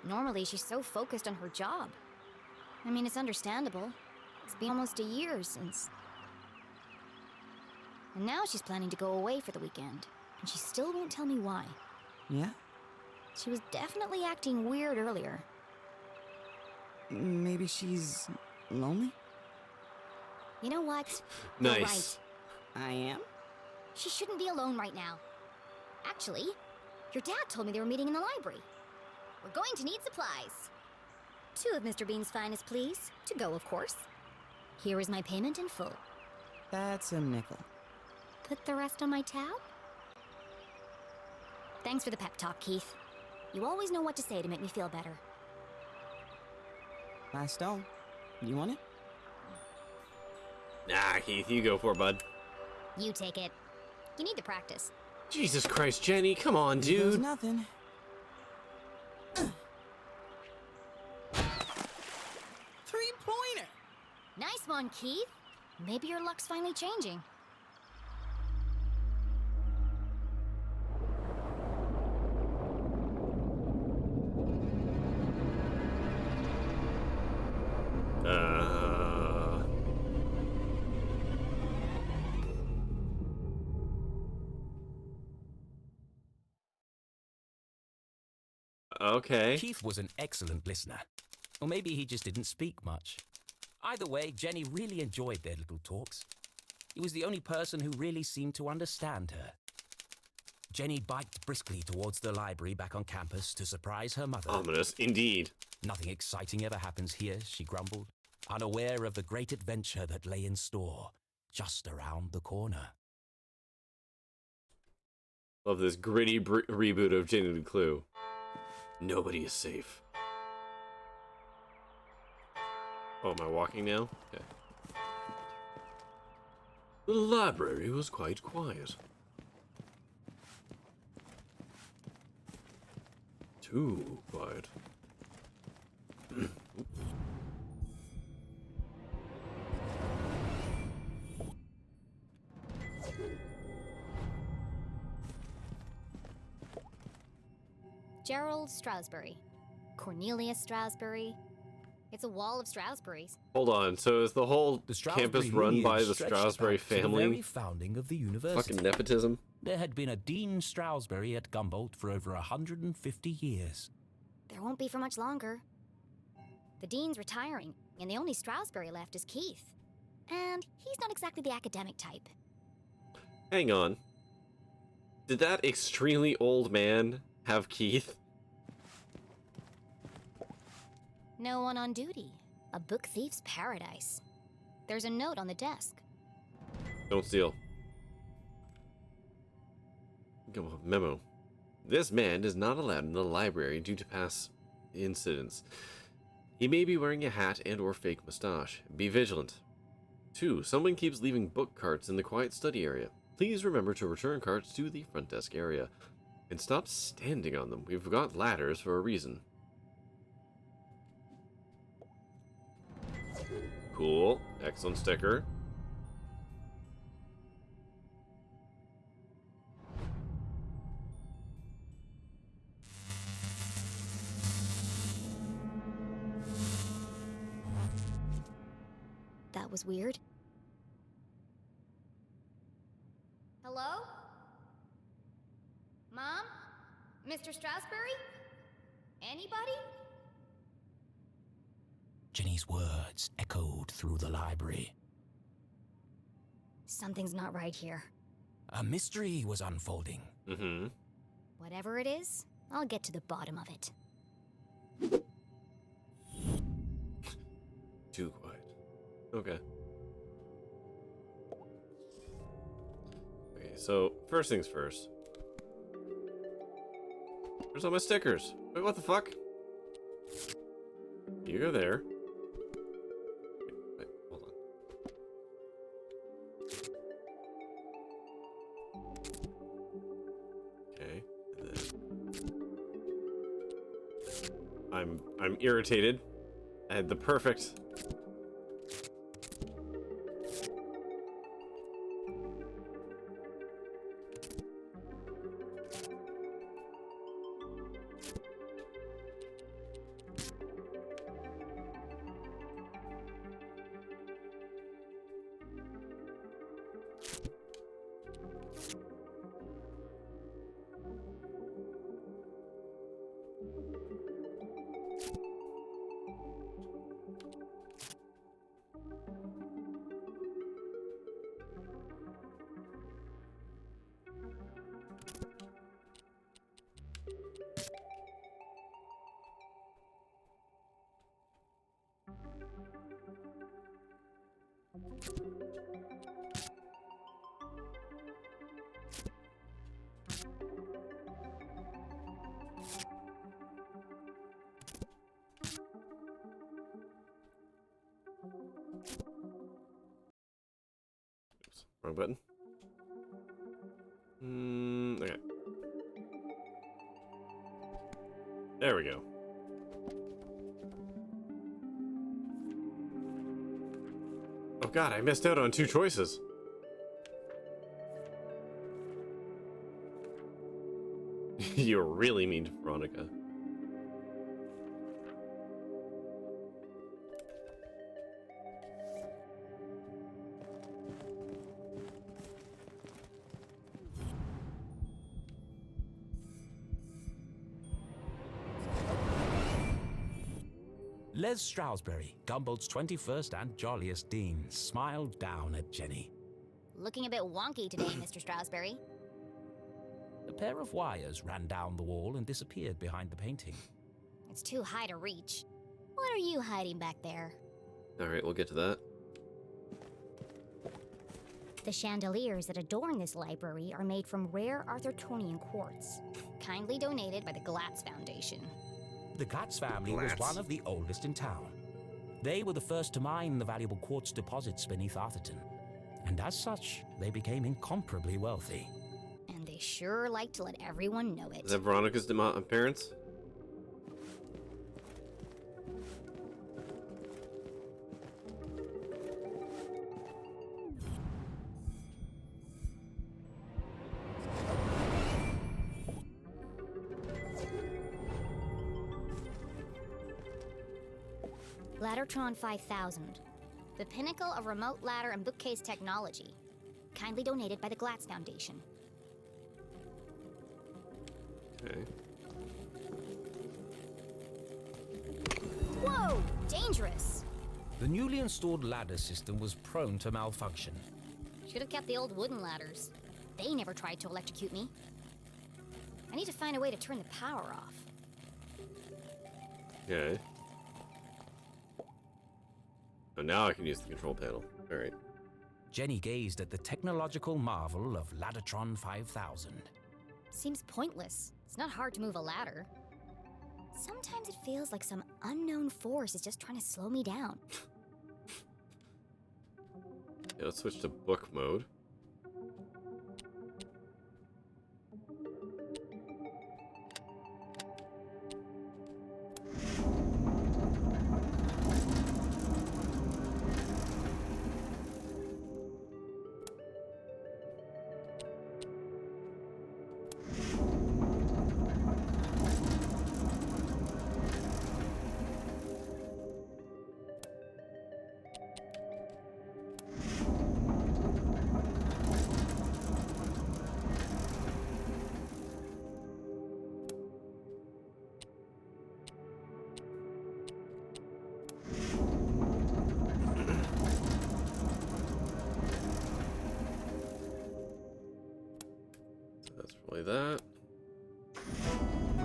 Normally, she's so focused on her job. I mean, it's understandable. It's been almost a year since... And now she's planning to go away for the weekend. And she still won't tell me why. Yeah? She was definitely acting weird earlier. Maybe she's lonely? You know what? Nice. You're right. I am? She shouldn't be alone right now. Actually, your dad told me they were meeting in the library. We're going to need supplies. 2 of Mr. Bean's finest, please. To go, of course. Here is my payment in full. That's a nickel. Put the rest on my tab? Thanks for the pep talk, Keith. You always know what to say to make me feel better. Last stone. You want it? Nah, Keith, you go for it, bud. You take it. You need to practice. Jesus Christ, Jenny, come on, Here goes dude. nothing. Three-pointer! Nice one, Keith. Maybe your luck's finally changing. Okay. Keith was an excellent listener. Or maybe he just didn't speak much. Either way, Jenny really enjoyed their little talks. He was the only person who really seemed to understand her. Jenny biked briskly towards the library back on campus to surprise her mother. Ominous, indeed. Nothing exciting ever happens here, she grumbled, unaware of the great adventure that lay in store just around the corner. Love this gritty reboot of Jenny LeClue. Nobody is safe. Oh, am I walking now? Okay. The library was quite quiet. Too quiet. Gerald Strasberry. Cornelius Strasberry. It's a wall of Strasberries. Hold on, so is the whole campus run by the Strasberry The very family? founding of the university. Fucking nepotism. There had been a Dean Strasberry at Gumboldt for over 150 years. There won't be for much longer. The dean's retiring, and the only Strasberry left is Keith. And he's not exactly the academic type. Hang on. Did that extremely old man have Keith? No one on duty. A book thief's paradise. There's a note on the desk. Don't steal. Come on, memo. This man is not allowed in the library due to past incidents. He may be wearing a hat and or fake mustache. Be vigilant. 2. Someone keeps leaving book carts in the quiet study area. Please remember to return carts to the front desk area. And stop standing on them. We've got ladders for a reason. Cool. Excellent sticker. That was weird. Mr. Strasberry? Anybody? Jenny's words echoed through the library. Something's not right here. A mystery was unfolding. Mm-hmm. Whatever it is, I'll get to the bottom of it. Too quiet. Okay. Okay, so first things first. Where's all my stickers? Wait, what the fuck? You go there. Wait, hold on. Okay. And then I'm irritated. I had the perfect. Oops, wrong button. Okay. There we go. Oh god, I missed out on 2 choices. You're really mean to Veronica. Les Stroudsbury, Gumbold's 21st and jolliest dean, smiled down at Jenny. Looking a bit wonky today, Mr. Stroudsbury. A pair of wires ran down the wall and disappeared behind the painting. It's too high to reach. What are you hiding back there? Alright, we'll get to that. The chandeliers that adorn this library are made from rare Arthurtonian quartz, kindly donated by the Glatz Foundation. The Glatz family was one of the oldest in town. They were the first to mine the valuable quartz deposits beneath Arthurton, and as such, they became incomparably wealthy. And they sure like to let everyone know it. Is that Veronica's parents? Laddertron 5000, the pinnacle of remote ladder and bookcase technology, kindly donated by the Glatz Foundation. Okay. Whoa! Dangerous! The newly installed ladder system was prone to malfunction. Should have kept the old wooden ladders. They never tried to electrocute me. I need to find a way to turn the power off. Okay. Oh, now I can use the control panel. Alright. Jenny gazed at the technological marvel of Laddertron 5000. Seems pointless. It's not hard to move a ladder. Sometimes it feels like some unknown force is just trying to slow me down. Yeah, let's switch to book mode.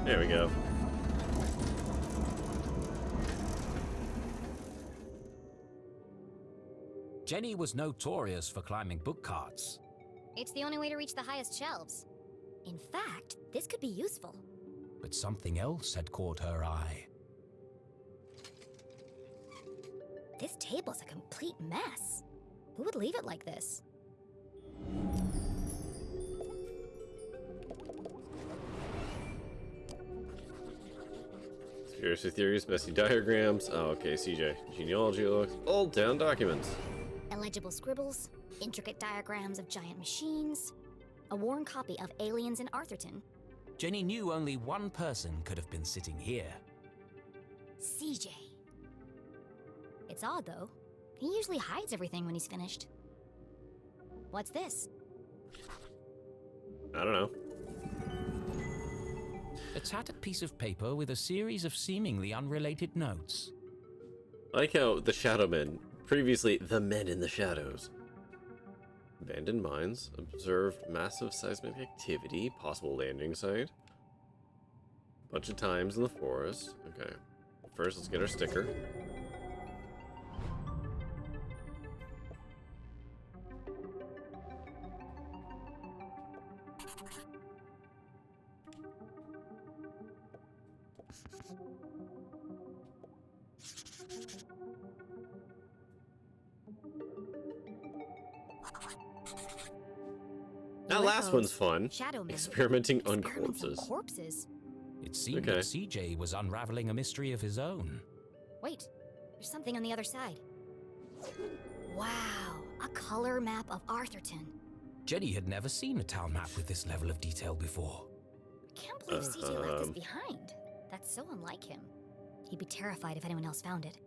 There we go. Jenny was notorious for climbing book carts. It's the only way to reach the highest shelves. In fact, this could be useful. But something else had caught her eye. This table's a complete mess. Who would leave it like this? Conspiracy theories, messy diagrams. Oh, okay, CJ. Genealogy looks. Old town documents. Illegible scribbles, intricate diagrams of giant machines, a worn copy of Aliens in Arthurton. Jenny knew only one person could have been sitting here. CJ. It's odd, though. He usually hides everything when he's finished. What's this? I don't know. A tattered piece of paper with a series of seemingly unrelated notes. I like how the Shadow Men, previously the Men in the Shadows. Abandoned mines, observed massive seismic activity, possible landing site. Bunch of times in the forest. Okay. First, let's get our sticker. That last one's fun. Experimenting on corpses. It seemed that CJ was unraveling a mystery of his own. Wait, there's something on the other side. Wow, a color map of Arthurton. Jenny had never seen a town map with this level of detail before. I can't believe CJ left this behind. That's so unlike him. He'd be terrified if anyone else found it.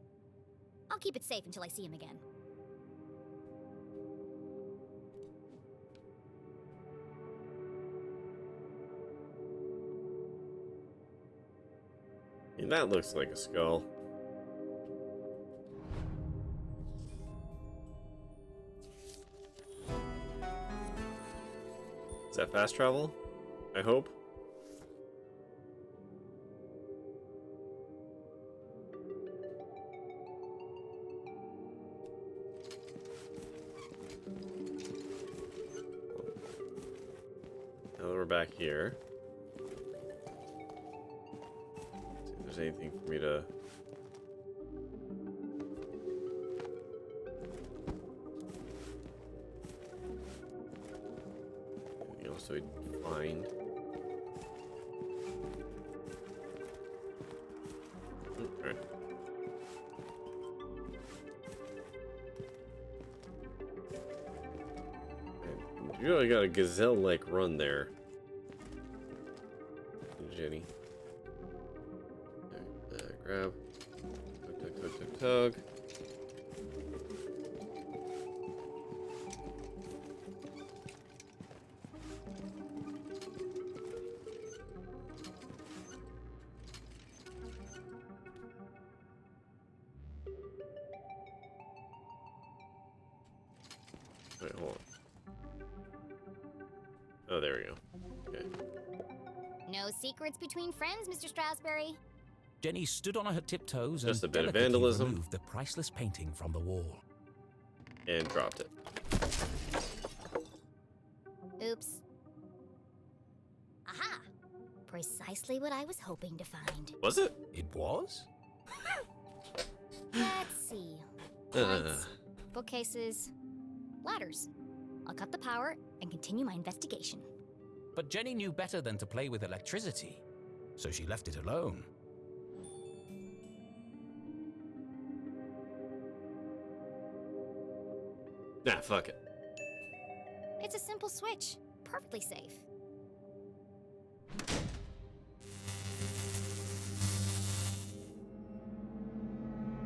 I'll keep it safe until I see him again. And that looks like a skull. Is that fast travel? I hope. Now that we're back here. Anything for me to anything else we find? Okay. You really got a gazelle-like run there, Jenny. Grab. Tug. Wait, hold on. Oh, there we go. Okay. No secrets between friends, Mr. Strasberry. Jenny stood on her tiptoes Just and a bit of delicately vandalism. removed the priceless painting from the wall. And dropped it. Oops. Aha! Precisely what I was hoping to find. Was it? It was? Let's see. Lights, bookcases, ladders. I'll cut the power and continue my investigation. But Jenny knew better than to play with electricity, so she left it alone. Nah, fuck it. It's a simple switch. Perfectly safe.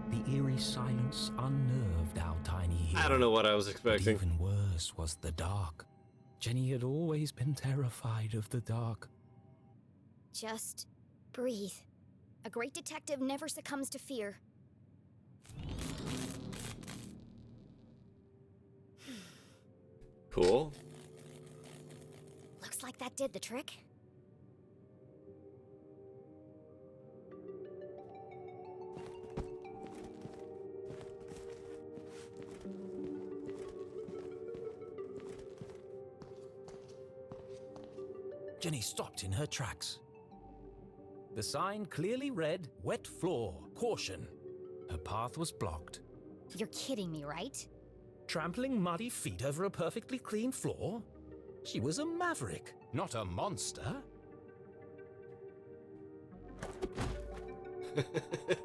The eerie silence unnerved our tiny hero. I don't know what I was expecting. But even worse was the dark. Jenny had always been terrified of the dark. Just breathe. A great detective never succumbs to fear. Cool. Looks like that did the trick. Jenny stopped in her tracks. The sign clearly read, "Wet floor, caution." Her path was blocked. You're kidding me, right? Trampling muddy feet over a perfectly clean floor? She was a maverick, not a monster.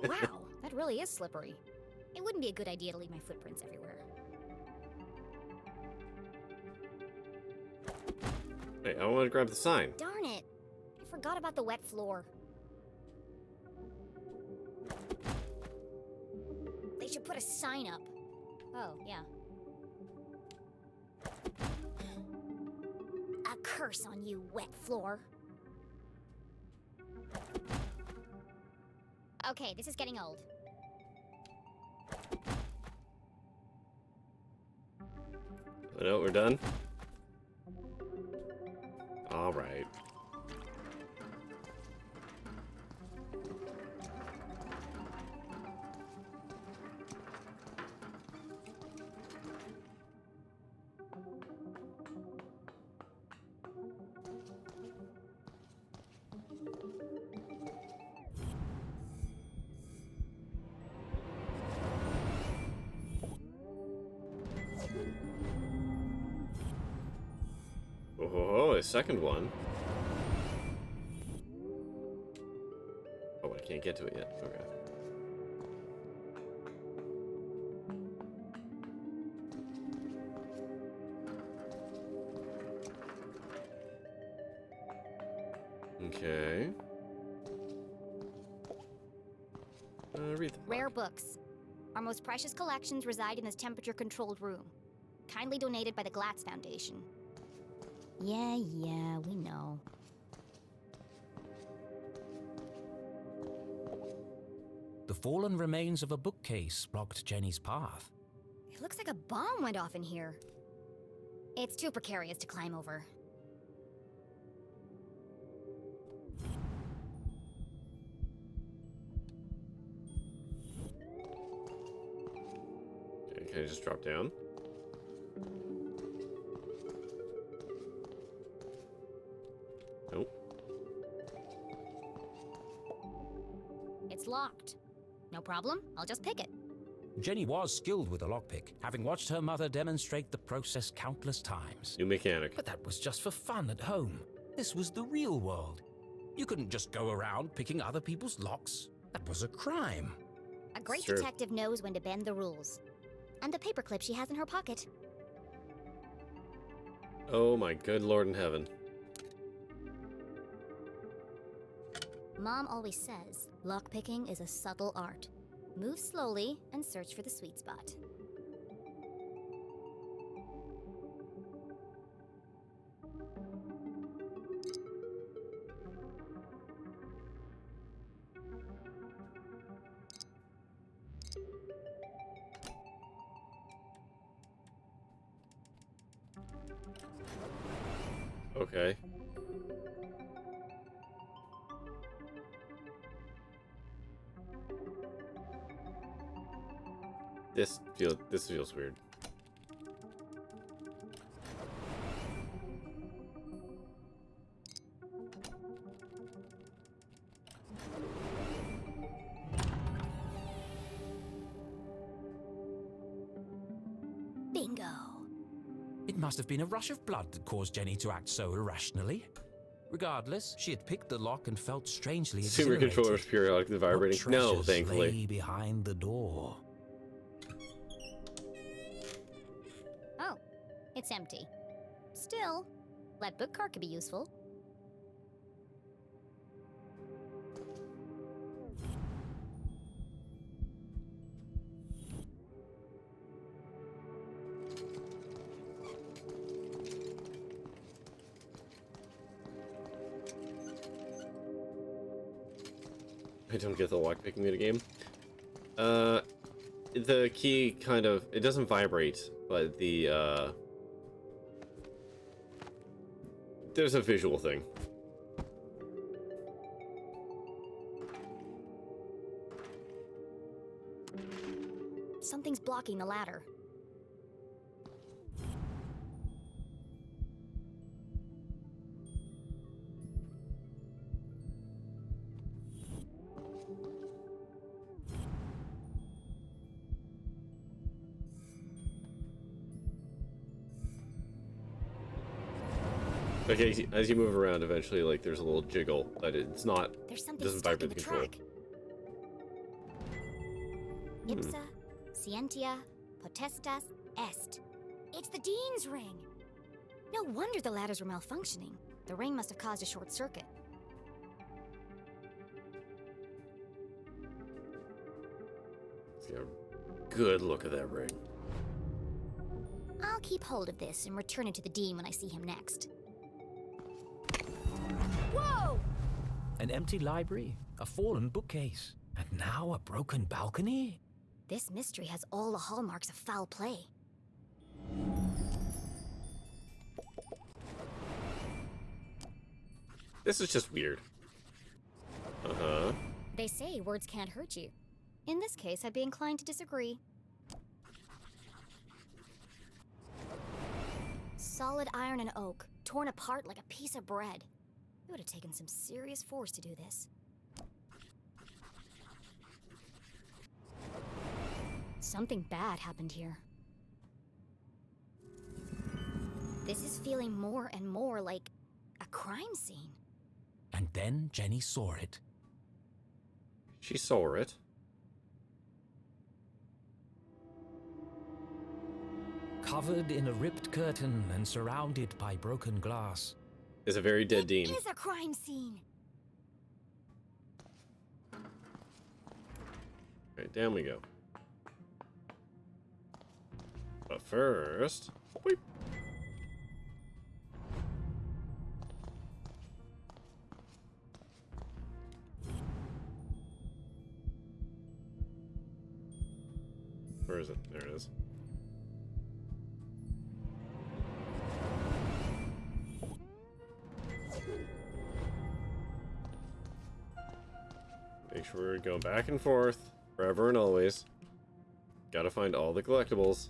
Wow, that really is slippery. It wouldn't be a good idea to leave my footprints everywhere. Wait, I want to grab the sign. Darn it! I forgot about the wet floor. They should put a sign up. Oh, yeah. A curse on you, wet floor. Okay, this is getting old. Oh, no, we're done? All right. Oh, a second one. Oh, I can't get to it yet. Okay. Okay. Read the Rare books. Our most precious collections reside in this temperature-controlled room. Kindly donated by the Glatz Foundation. Yeah, we know. The fallen remains of a bookcase blocked Jenny's path. It looks like a bomb went off in here. It's too precarious to climb over. Okay, can I just drop down? Nope. It's locked. No problem, I'll just pick it. Jenny was skilled with a lockpick, having watched her mother demonstrate the process countless times. New mechanic. But that was just for fun at home. This was the real world. You couldn't just go around picking other people's locks. That was a crime. A great detective knows when to bend the rules. And the paperclip she has in her pocket. Oh my good Lord in heaven. Mom always says, lockpicking is a subtle art. Move slowly and search for the sweet spot. Okay. This feels weird. Bingo. It must have been a rush of blood that caused Jenny to act so irrationally. Regardless, she had picked the lock and felt strangely Super exhilarated. controllers periodically vibrating. What No, treasures thankfully. lay behind the door. Oh, it's empty. Still, that book cart could be useful. I don't get the lockpicking minigame. The key kind of, it doesn't vibrate, but the, there's a visual thing. Something's blocking the ladder. Okay, as you move around, eventually, like, there's a little jiggle, but it's not. There's something Doesn't stuck in vibrate the the controller. track. Ipsa, scientia, potestas, est. It's the Dean's ring. No wonder the ladders were malfunctioning. The ring must have caused a short circuit. Let's get a good look at that ring. I'll keep hold of this and return it to the Dean when I see him next. Whoa! An empty library, a fallen bookcase, and now a broken balcony? This mystery has all the hallmarks of foul play. This is just weird. Uh-huh. They say words can't hurt you. In this case, I'd be inclined to disagree. Solid iron and oak, torn apart like a piece of bread. It would have taken some serious force to do this. Something bad happened here. This is feeling more and more like a crime scene. And then Jenny saw it. She saw it. Covered in a ripped curtain and surrounded by broken glass. Is a very dead Dean. It is a crime scene. Right, down we go. But first... Weep. Where is it? There it is. Make sure we're going back and forth, forever and always. Gotta find all the collectibles.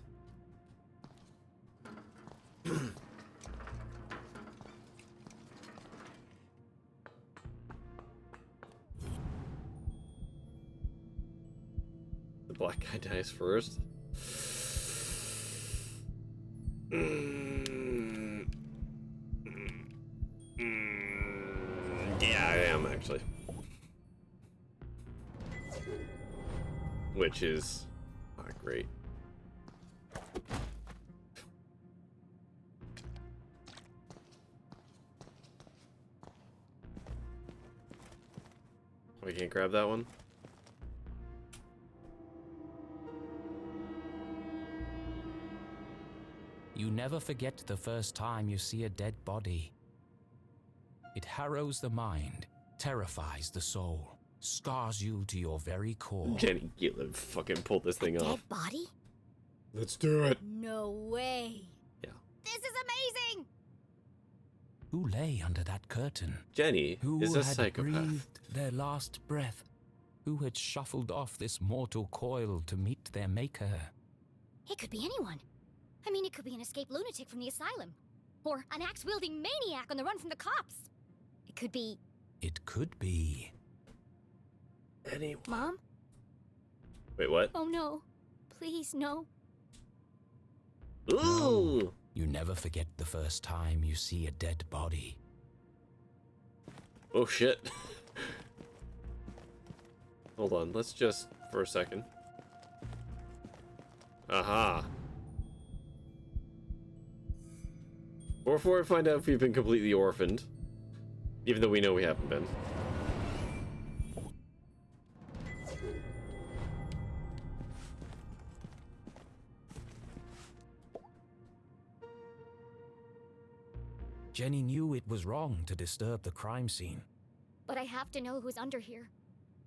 The black guy dies first. Yeah, I am actually. Which is not great. We can't grab that one. You never forget the first time you see a dead body. It harrows the mind, terrifies the soul, scars you to your very core. Jenny, get the fucking pull this thing off. Dead body? Let's do it. No way. Yeah. This is amazing. Who lay under that curtain? Jenny Who is a had psychopath. breathed their last breath? Who had shuffled off this mortal coil to meet their maker? It could be anyone. I mean, it could be an escaped lunatic from the asylum. Or an axe-wielding maniac on the run from the cops. It could be... It could be... Anyone. Mom? Wait, what? Oh no. Please, no. Ooh! You never forget the first time you see a dead body. Oh shit. Hold on, let's just, for a second. Aha. Before I find out if we've been completely orphaned, even though we know we haven't been. Jenny knew it was wrong to disturb the crime scene. But I have to know who's under here.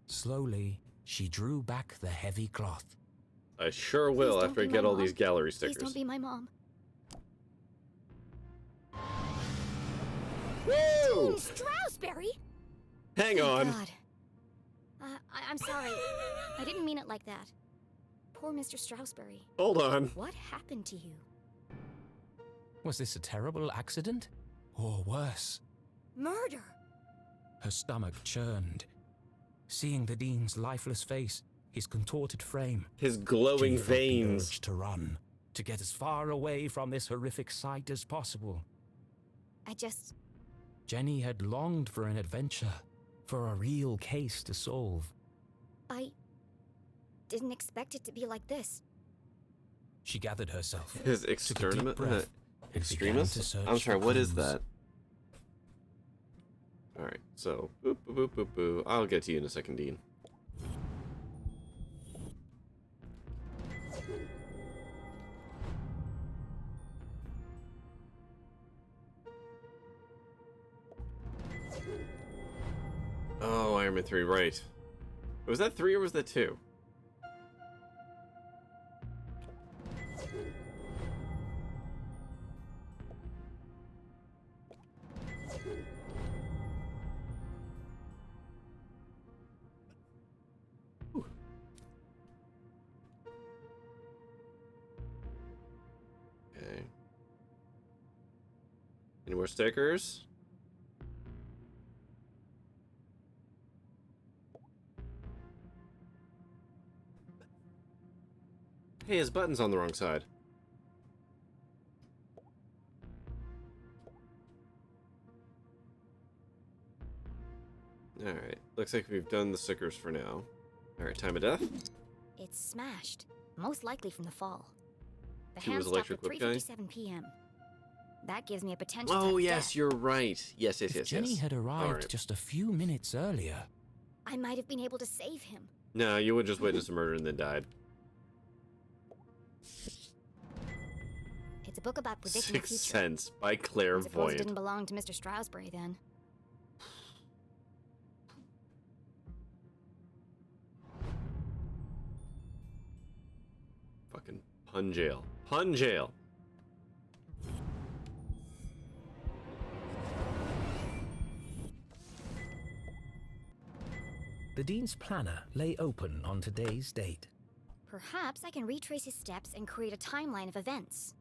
Slowly, she drew back the heavy cloth. I sure will Please don't after I be get my all mom. these gallery Please stickers. don't be my mom. Woo! Stroudsberry? Hang Oh, on. God. I'm sorry. I didn't mean it like that. Poor Mr. Stroudsberry. Hold on. What happened to you? Was this a terrible accident? Or worse? Murder! Her stomach churned. Seeing the Dean's lifeless face, his contorted frame, his glowing Jenny felt the veins, urge to run, to get as far away from this horrific sight as possible. I just... Jenny had longed for an adventure, for a real case to solve. I didn't expect it to be like this. She gathered herself. His extremis? I'm sorry, what is that? Alright, so, boop, boop, boop, boop, boop. I'll get to you in a second, Dean. Oh, Iron Man 3, right. Was that 3 or was that 2? Okay. Any more stickers? Hey, his button's on the wrong side. Alright, looks like we've done the stickers for now. Alright, time of death? It's smashed, most likely from the fall. The She hand was stopped at electric whip guy? 3:57 p.m. That gives me a potential Oh, time of yes, death. you're right. Yes, If Jenny had arrived just a few minutes earlier. I might have been able to save him. No, you would just witness a murder and then died. It's a book about predicting the Sixth future. Sense by I suppose it Clairvoyant. didn't belong to Mr. Stroudsbury then. Fucking pun jail. Pun jail. The Dean's planner lay open on today's date. Perhaps I can retrace his steps and create a timeline of events.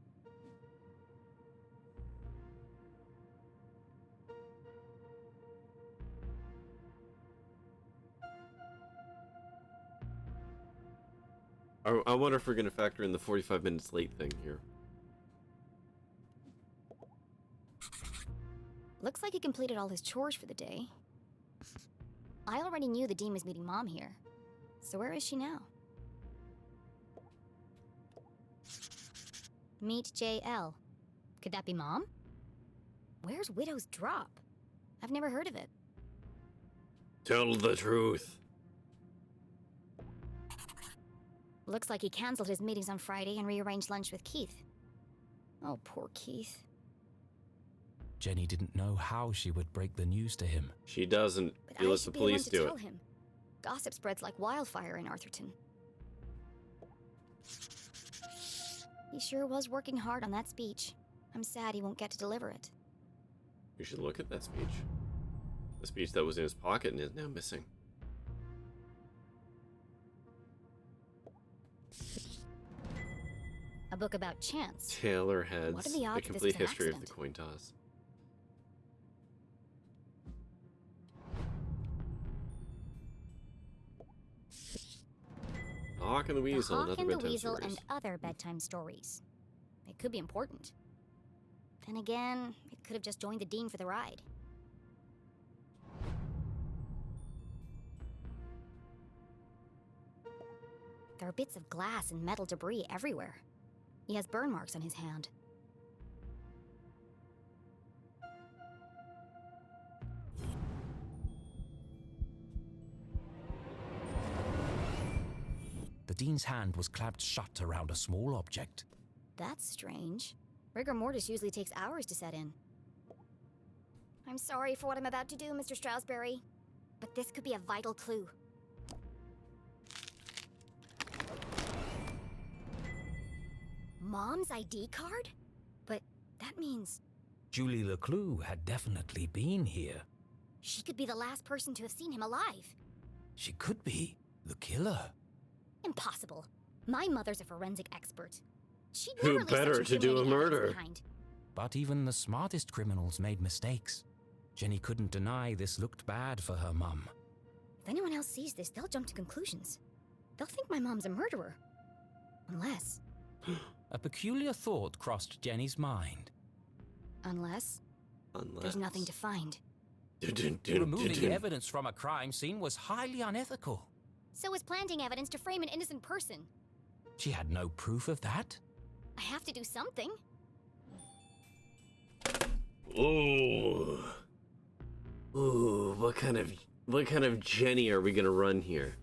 I wonder if we're going to factor in the 45 minutes late thing here. Looks like he completed all his chores for the day. I already knew the Dean was meeting Mom here. So where is she now? Meet JL. Could that be Mom? Where's Widow's Drop? I've never heard of it. Tell the truth. Looks like he canceled his meetings on Friday and rearranged lunch with Keith. Oh, poor Keith. Jenny didn't know how she would break the news to him. She doesn't. But She I lets the should be the one police to do tell it. him. Gossip spreads like wildfire in Arthurton. He sure was working hard on that speech. I'm sad he won't get to deliver it. You should look at that speech. The speech that was in his pocket and is now missing. A book about chance. Taylor Heads. What are the odds The this complete was an history of the accident? coin toss. The Hawk and the Weasel. The Hawk Another and the bedtime Weasel stories. and other bedtime stories. It could be important. Then again, it could have just joined the Dean for the ride. There are bits of glass and metal debris everywhere. He has burn marks on his hand. The Dean's hand was clamped shut around a small object. That's strange. Rigor mortis usually takes hours to set in. I'm sorry for what I'm about to do, Mr. Stroudsbury, but this could be a vital clue. Mom's ID card? But that means Julie LeClue had definitely been here. she could be the last person to have seen him alive. She could be the killer. Impossible. My mother's a forensic expert. She'd Who never leave better such to do a incriminating evidence murder? behind. But even the smartest criminals made mistakes. Jenny couldn't deny this looked bad for her mum. If anyone else sees this, they'll jump to conclusions. They'll think my mom's a murderer. Unless... A peculiar thought crossed Jenny's mind. Unless... Unless... There's nothing to find. Removing evidence from a crime scene was highly unethical. So is planting evidence to frame an innocent person. She had no proof of that. I have to do something. Ooh. Ooh, what kind of Jenny are we gonna run here?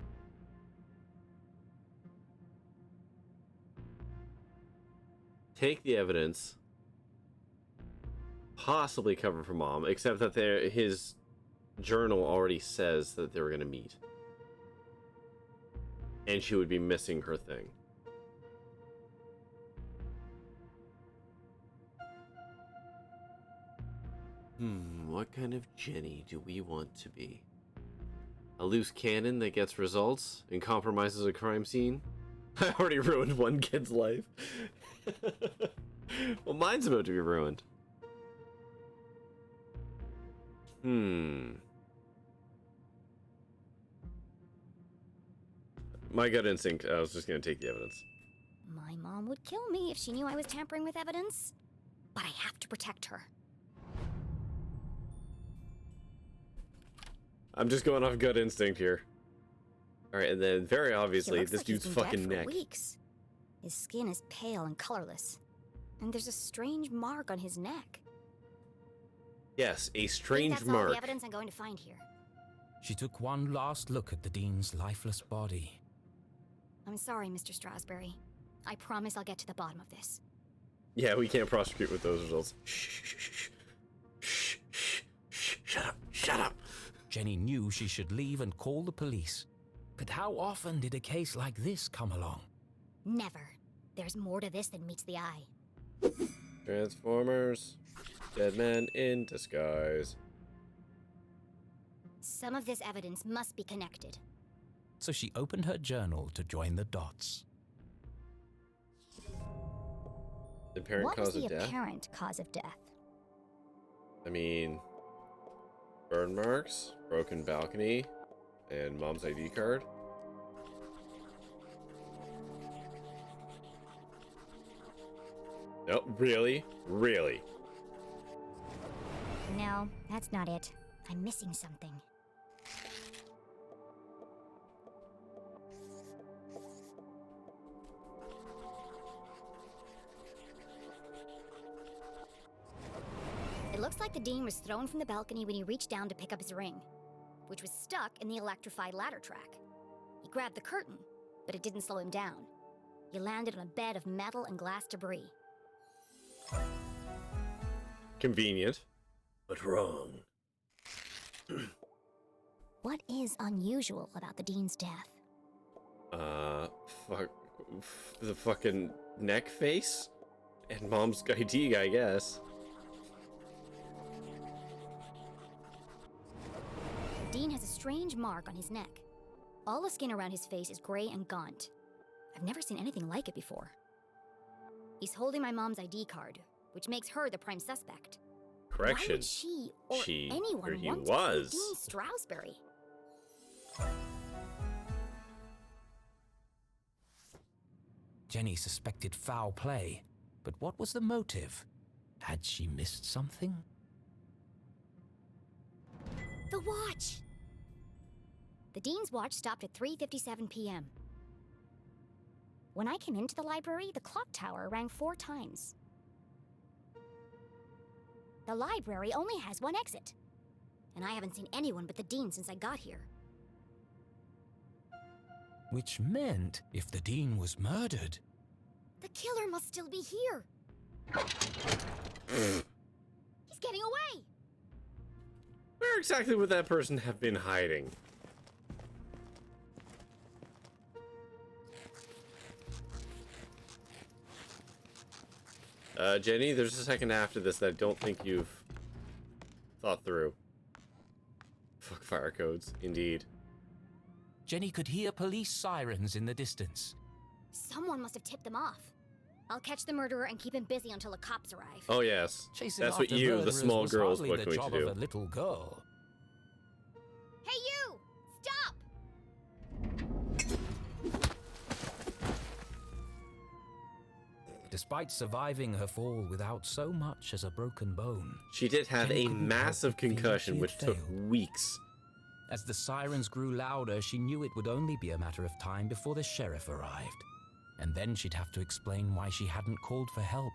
Take the evidence. Possibly cover for Mom, except that his journal already says that they were gonna meet. And she would be missing her thing. What kind of Jenny do we want to be? A loose cannon that gets results and compromises a crime scene? I already ruined one kid's life. Well, mine's about to be ruined. My gut instinct, I was just gonna take the evidence. My mom would kill me if she knew I was tampering with evidence. But I have to protect her. I'm just going off gut instinct here. Alright, and then very obviously, this like dude's he's been fucking dead for neck. Weeks. His skin is pale and colorless. And there's a strange mark on his neck. Yes, a I think strange that's all mark. the evidence I'm going to find here. She took one last look at the Dean's lifeless body. I'm sorry, Mr. Strasberry. I promise I'll get to the bottom of this. Yeah, we can't prosecute with those results. Shh, shut up, shut up. Jenny knew she should leave and call the police. But how often did a case like this come along? Never. There's more to this than meets the eye. Transformers. Dead man in disguise. Some of this evidence must be connected. So she opened her journal to join the dots. The apparent What cause was of the death? apparent cause of death? I mean, burn marks, broken balcony, and Mom's ID card. No, really? Really? No, that's not it. I'm missing something. It looks like the Dean was thrown from the balcony when he reached down to pick up his ring, which was stuck in the electrified ladder track. He grabbed the curtain, but it didn't slow him down. He landed on a bed of metal and glass debris. Convenient, but wrong. What is unusual about the Dean's death? Fuck. The fucking neck face? And Mom's ID, I guess. The Dean has a strange mark on his neck. All the skin around his face is gray and gaunt. I've never seen anything like it before. He's holding my mom's ID card, which makes her the prime suspect. Correction. Why would she or anyone or he want was. to kill Dean Strasberry? Jenny suspected foul play, but what was the motive? Had she missed something? The watch! The Dean's watch stopped at 3:57 p.m. When I came into the library, the clock tower rang 4 times. The library only has one exit, and I haven't seen anyone but the Dean since I got here. Which meant, if the Dean was murdered... The killer must still be here! He's getting away! Where exactly would that person have been hiding? Jenny, there's a second after this that I don't think you've thought through. Fuck fire codes, indeed. Jenny could hear police sirens in the distance. Someone must have tipped them off. I'll catch the murderer and keep him busy until the cops arrive. Oh yes, Chasing that's what after you, the murderers, small was girl, is hardly going the to job do. of a little girl. Hey you! Stop! Despite surviving her fall without so much as a broken bone, she did have Jenny a couldn't help massive but feel concussion, she had which took failed. weeks. As the sirens grew louder, she knew it would only be a matter of time before the sheriff arrived. And then she'd have to explain why she hadn't called for help.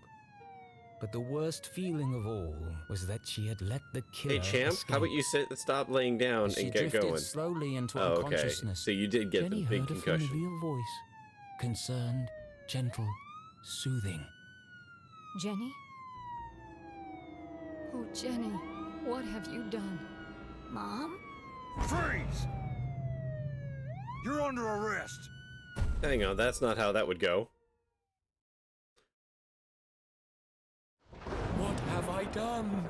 But the worst feeling of all was that she had let the killer Hey, champ, escape. how about you stop laying down As she and get drifted going? slowly into Oh, okay. unconsciousness. So you did get Jenny the big heard concussion. a familiar voice, concerned, gentle, soothing. Jenny? Oh, Jenny, what have you done? Mom? Freeze! You're under arrest. Hang on, that's not how that would go. What have I done?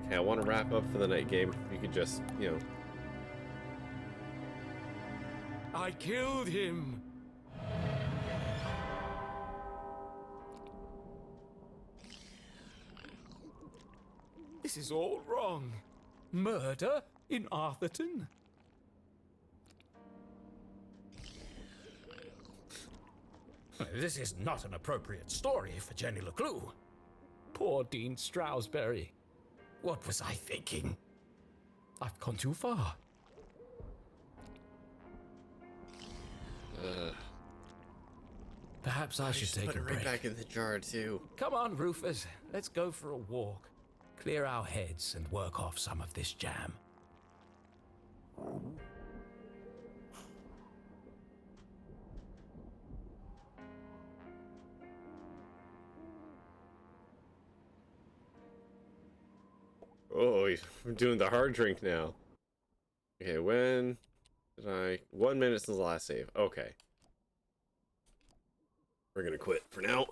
Okay, I want to wrap up for the night game. You could just, you know. I killed him. This is all wrong. Murder in Arthurton? This is not an appropriate story for Jenny LeClue. Poor Dean Stroudsbury. What was I thinking? I've gone too far. Perhaps I should take a break. Right back in the jar too. Come on, Rufus. Let's go for a walk. Clear our heads and work off some of this jam. Oh, we're doing the hard drink now. Okay, when did I... 1 minute since the last save. Okay. We're gonna quit for now.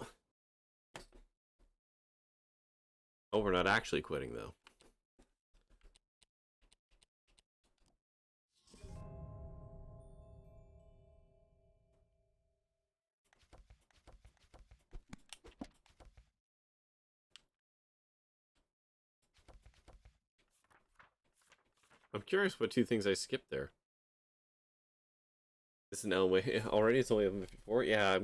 Oh, we're not actually quitting, though. I'm curious what two things I skipped there. It's an way already. It's only 11:54. Yeah,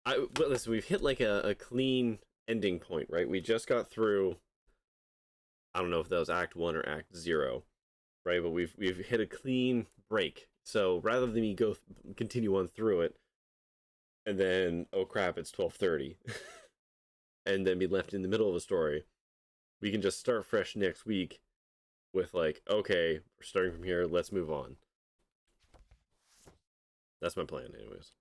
but listen, we've hit like a clean ending point, right? We just got through. I don't know if that was Act 1 or Act 0, right? But we've hit a clean break. So rather than me continue on through it, and then oh crap, it's 12:30, and then be left in the middle of a story, we can just start fresh next week. With like, okay, we're starting from here, let's move on. That's my plan, anyways.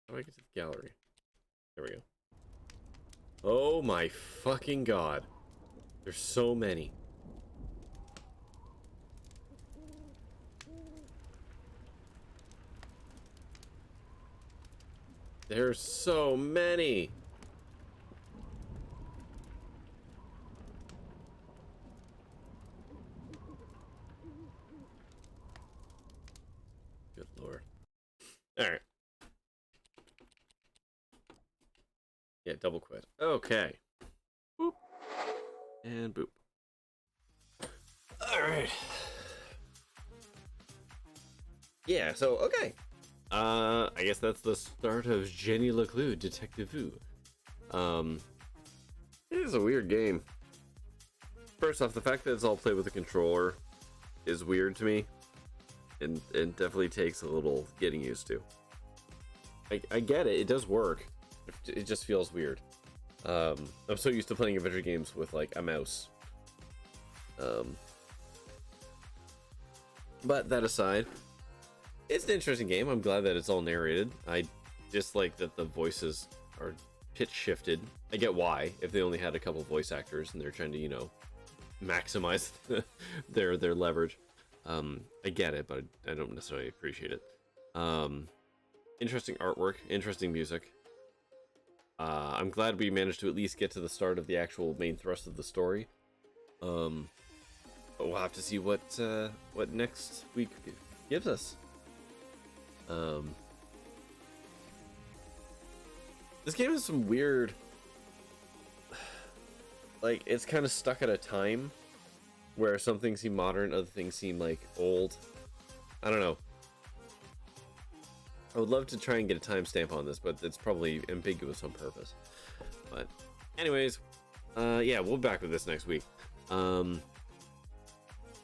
How do I get to the gallery? There we go. Oh my fucking god. There's so many. There's so many. Good lord. Alright. Yeah, double quit. Okay. Boop. And boop. Alright. Yeah, so, okay. I guess that's the start of Jenny LeClue, Detectivu. It is a weird game. First off, the fact that it's all played with a controller is weird to me. And definitely takes a little getting used to. I get it, it does work. It just feels weird. I'm so used to playing adventure games with like a mouse. But that aside, it's an interesting game. I'm glad that it's all narrated. I dislike that the voices are pitch shifted. I get why, if they only had a couple voice actors and they're trying to, you know, maximize their leverage. I get it, but I don't necessarily appreciate it. Interesting artwork, interesting music. I'm glad we managed to at least get to the start of the actual main thrust of the story. But we'll have to see what next week gives us. This game has some weird, like, it's kind of stuck at a time where some things seem modern, other things seem like old. I don't know. I would love to try and get a timestamp on this, but it's probably ambiguous on purpose. But anyways, yeah, we'll be back with this next week.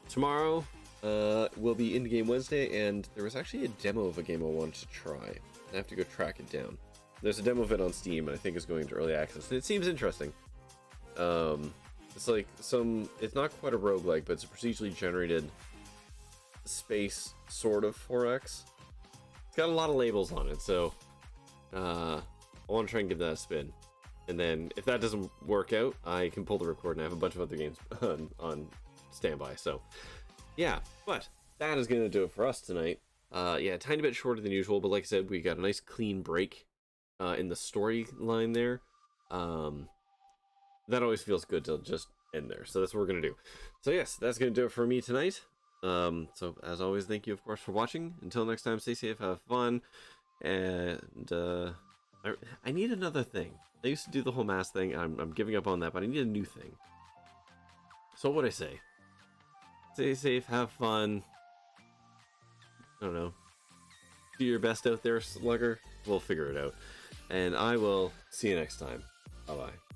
Tomorrow will be Indie Game Wednesday, and there was actually a demo of a game I wanted to try. I have to go track it down. There's a demo of it on Steam, and I think it's going to early access, and it seems interesting. It's like it's not quite a roguelike, but it's a procedurally generated space sort of 4X. It's got a lot of labels on it, so I want to try and give that a spin. And then if that doesn't work out, I can pull the record, and I have a bunch of other games on standby. So yeah, but that is going to do it for us tonight. Yeah, a tiny bit shorter than usual, but like I said, we got a nice clean break in the storyline there. That always feels good to just end there. So that's what we're going to do. So yes, that's going to do it for me tonight. So as always, thank you, of course, for watching. Until next time, stay safe, have fun, and I need another thing. I used to do the whole mask thing. I'm giving up on that, but I need a new thing. So what would I say? Stay safe, have fun. I don't know. Do your best out there, slugger. We'll figure it out. And I will see you next time. Bye-bye.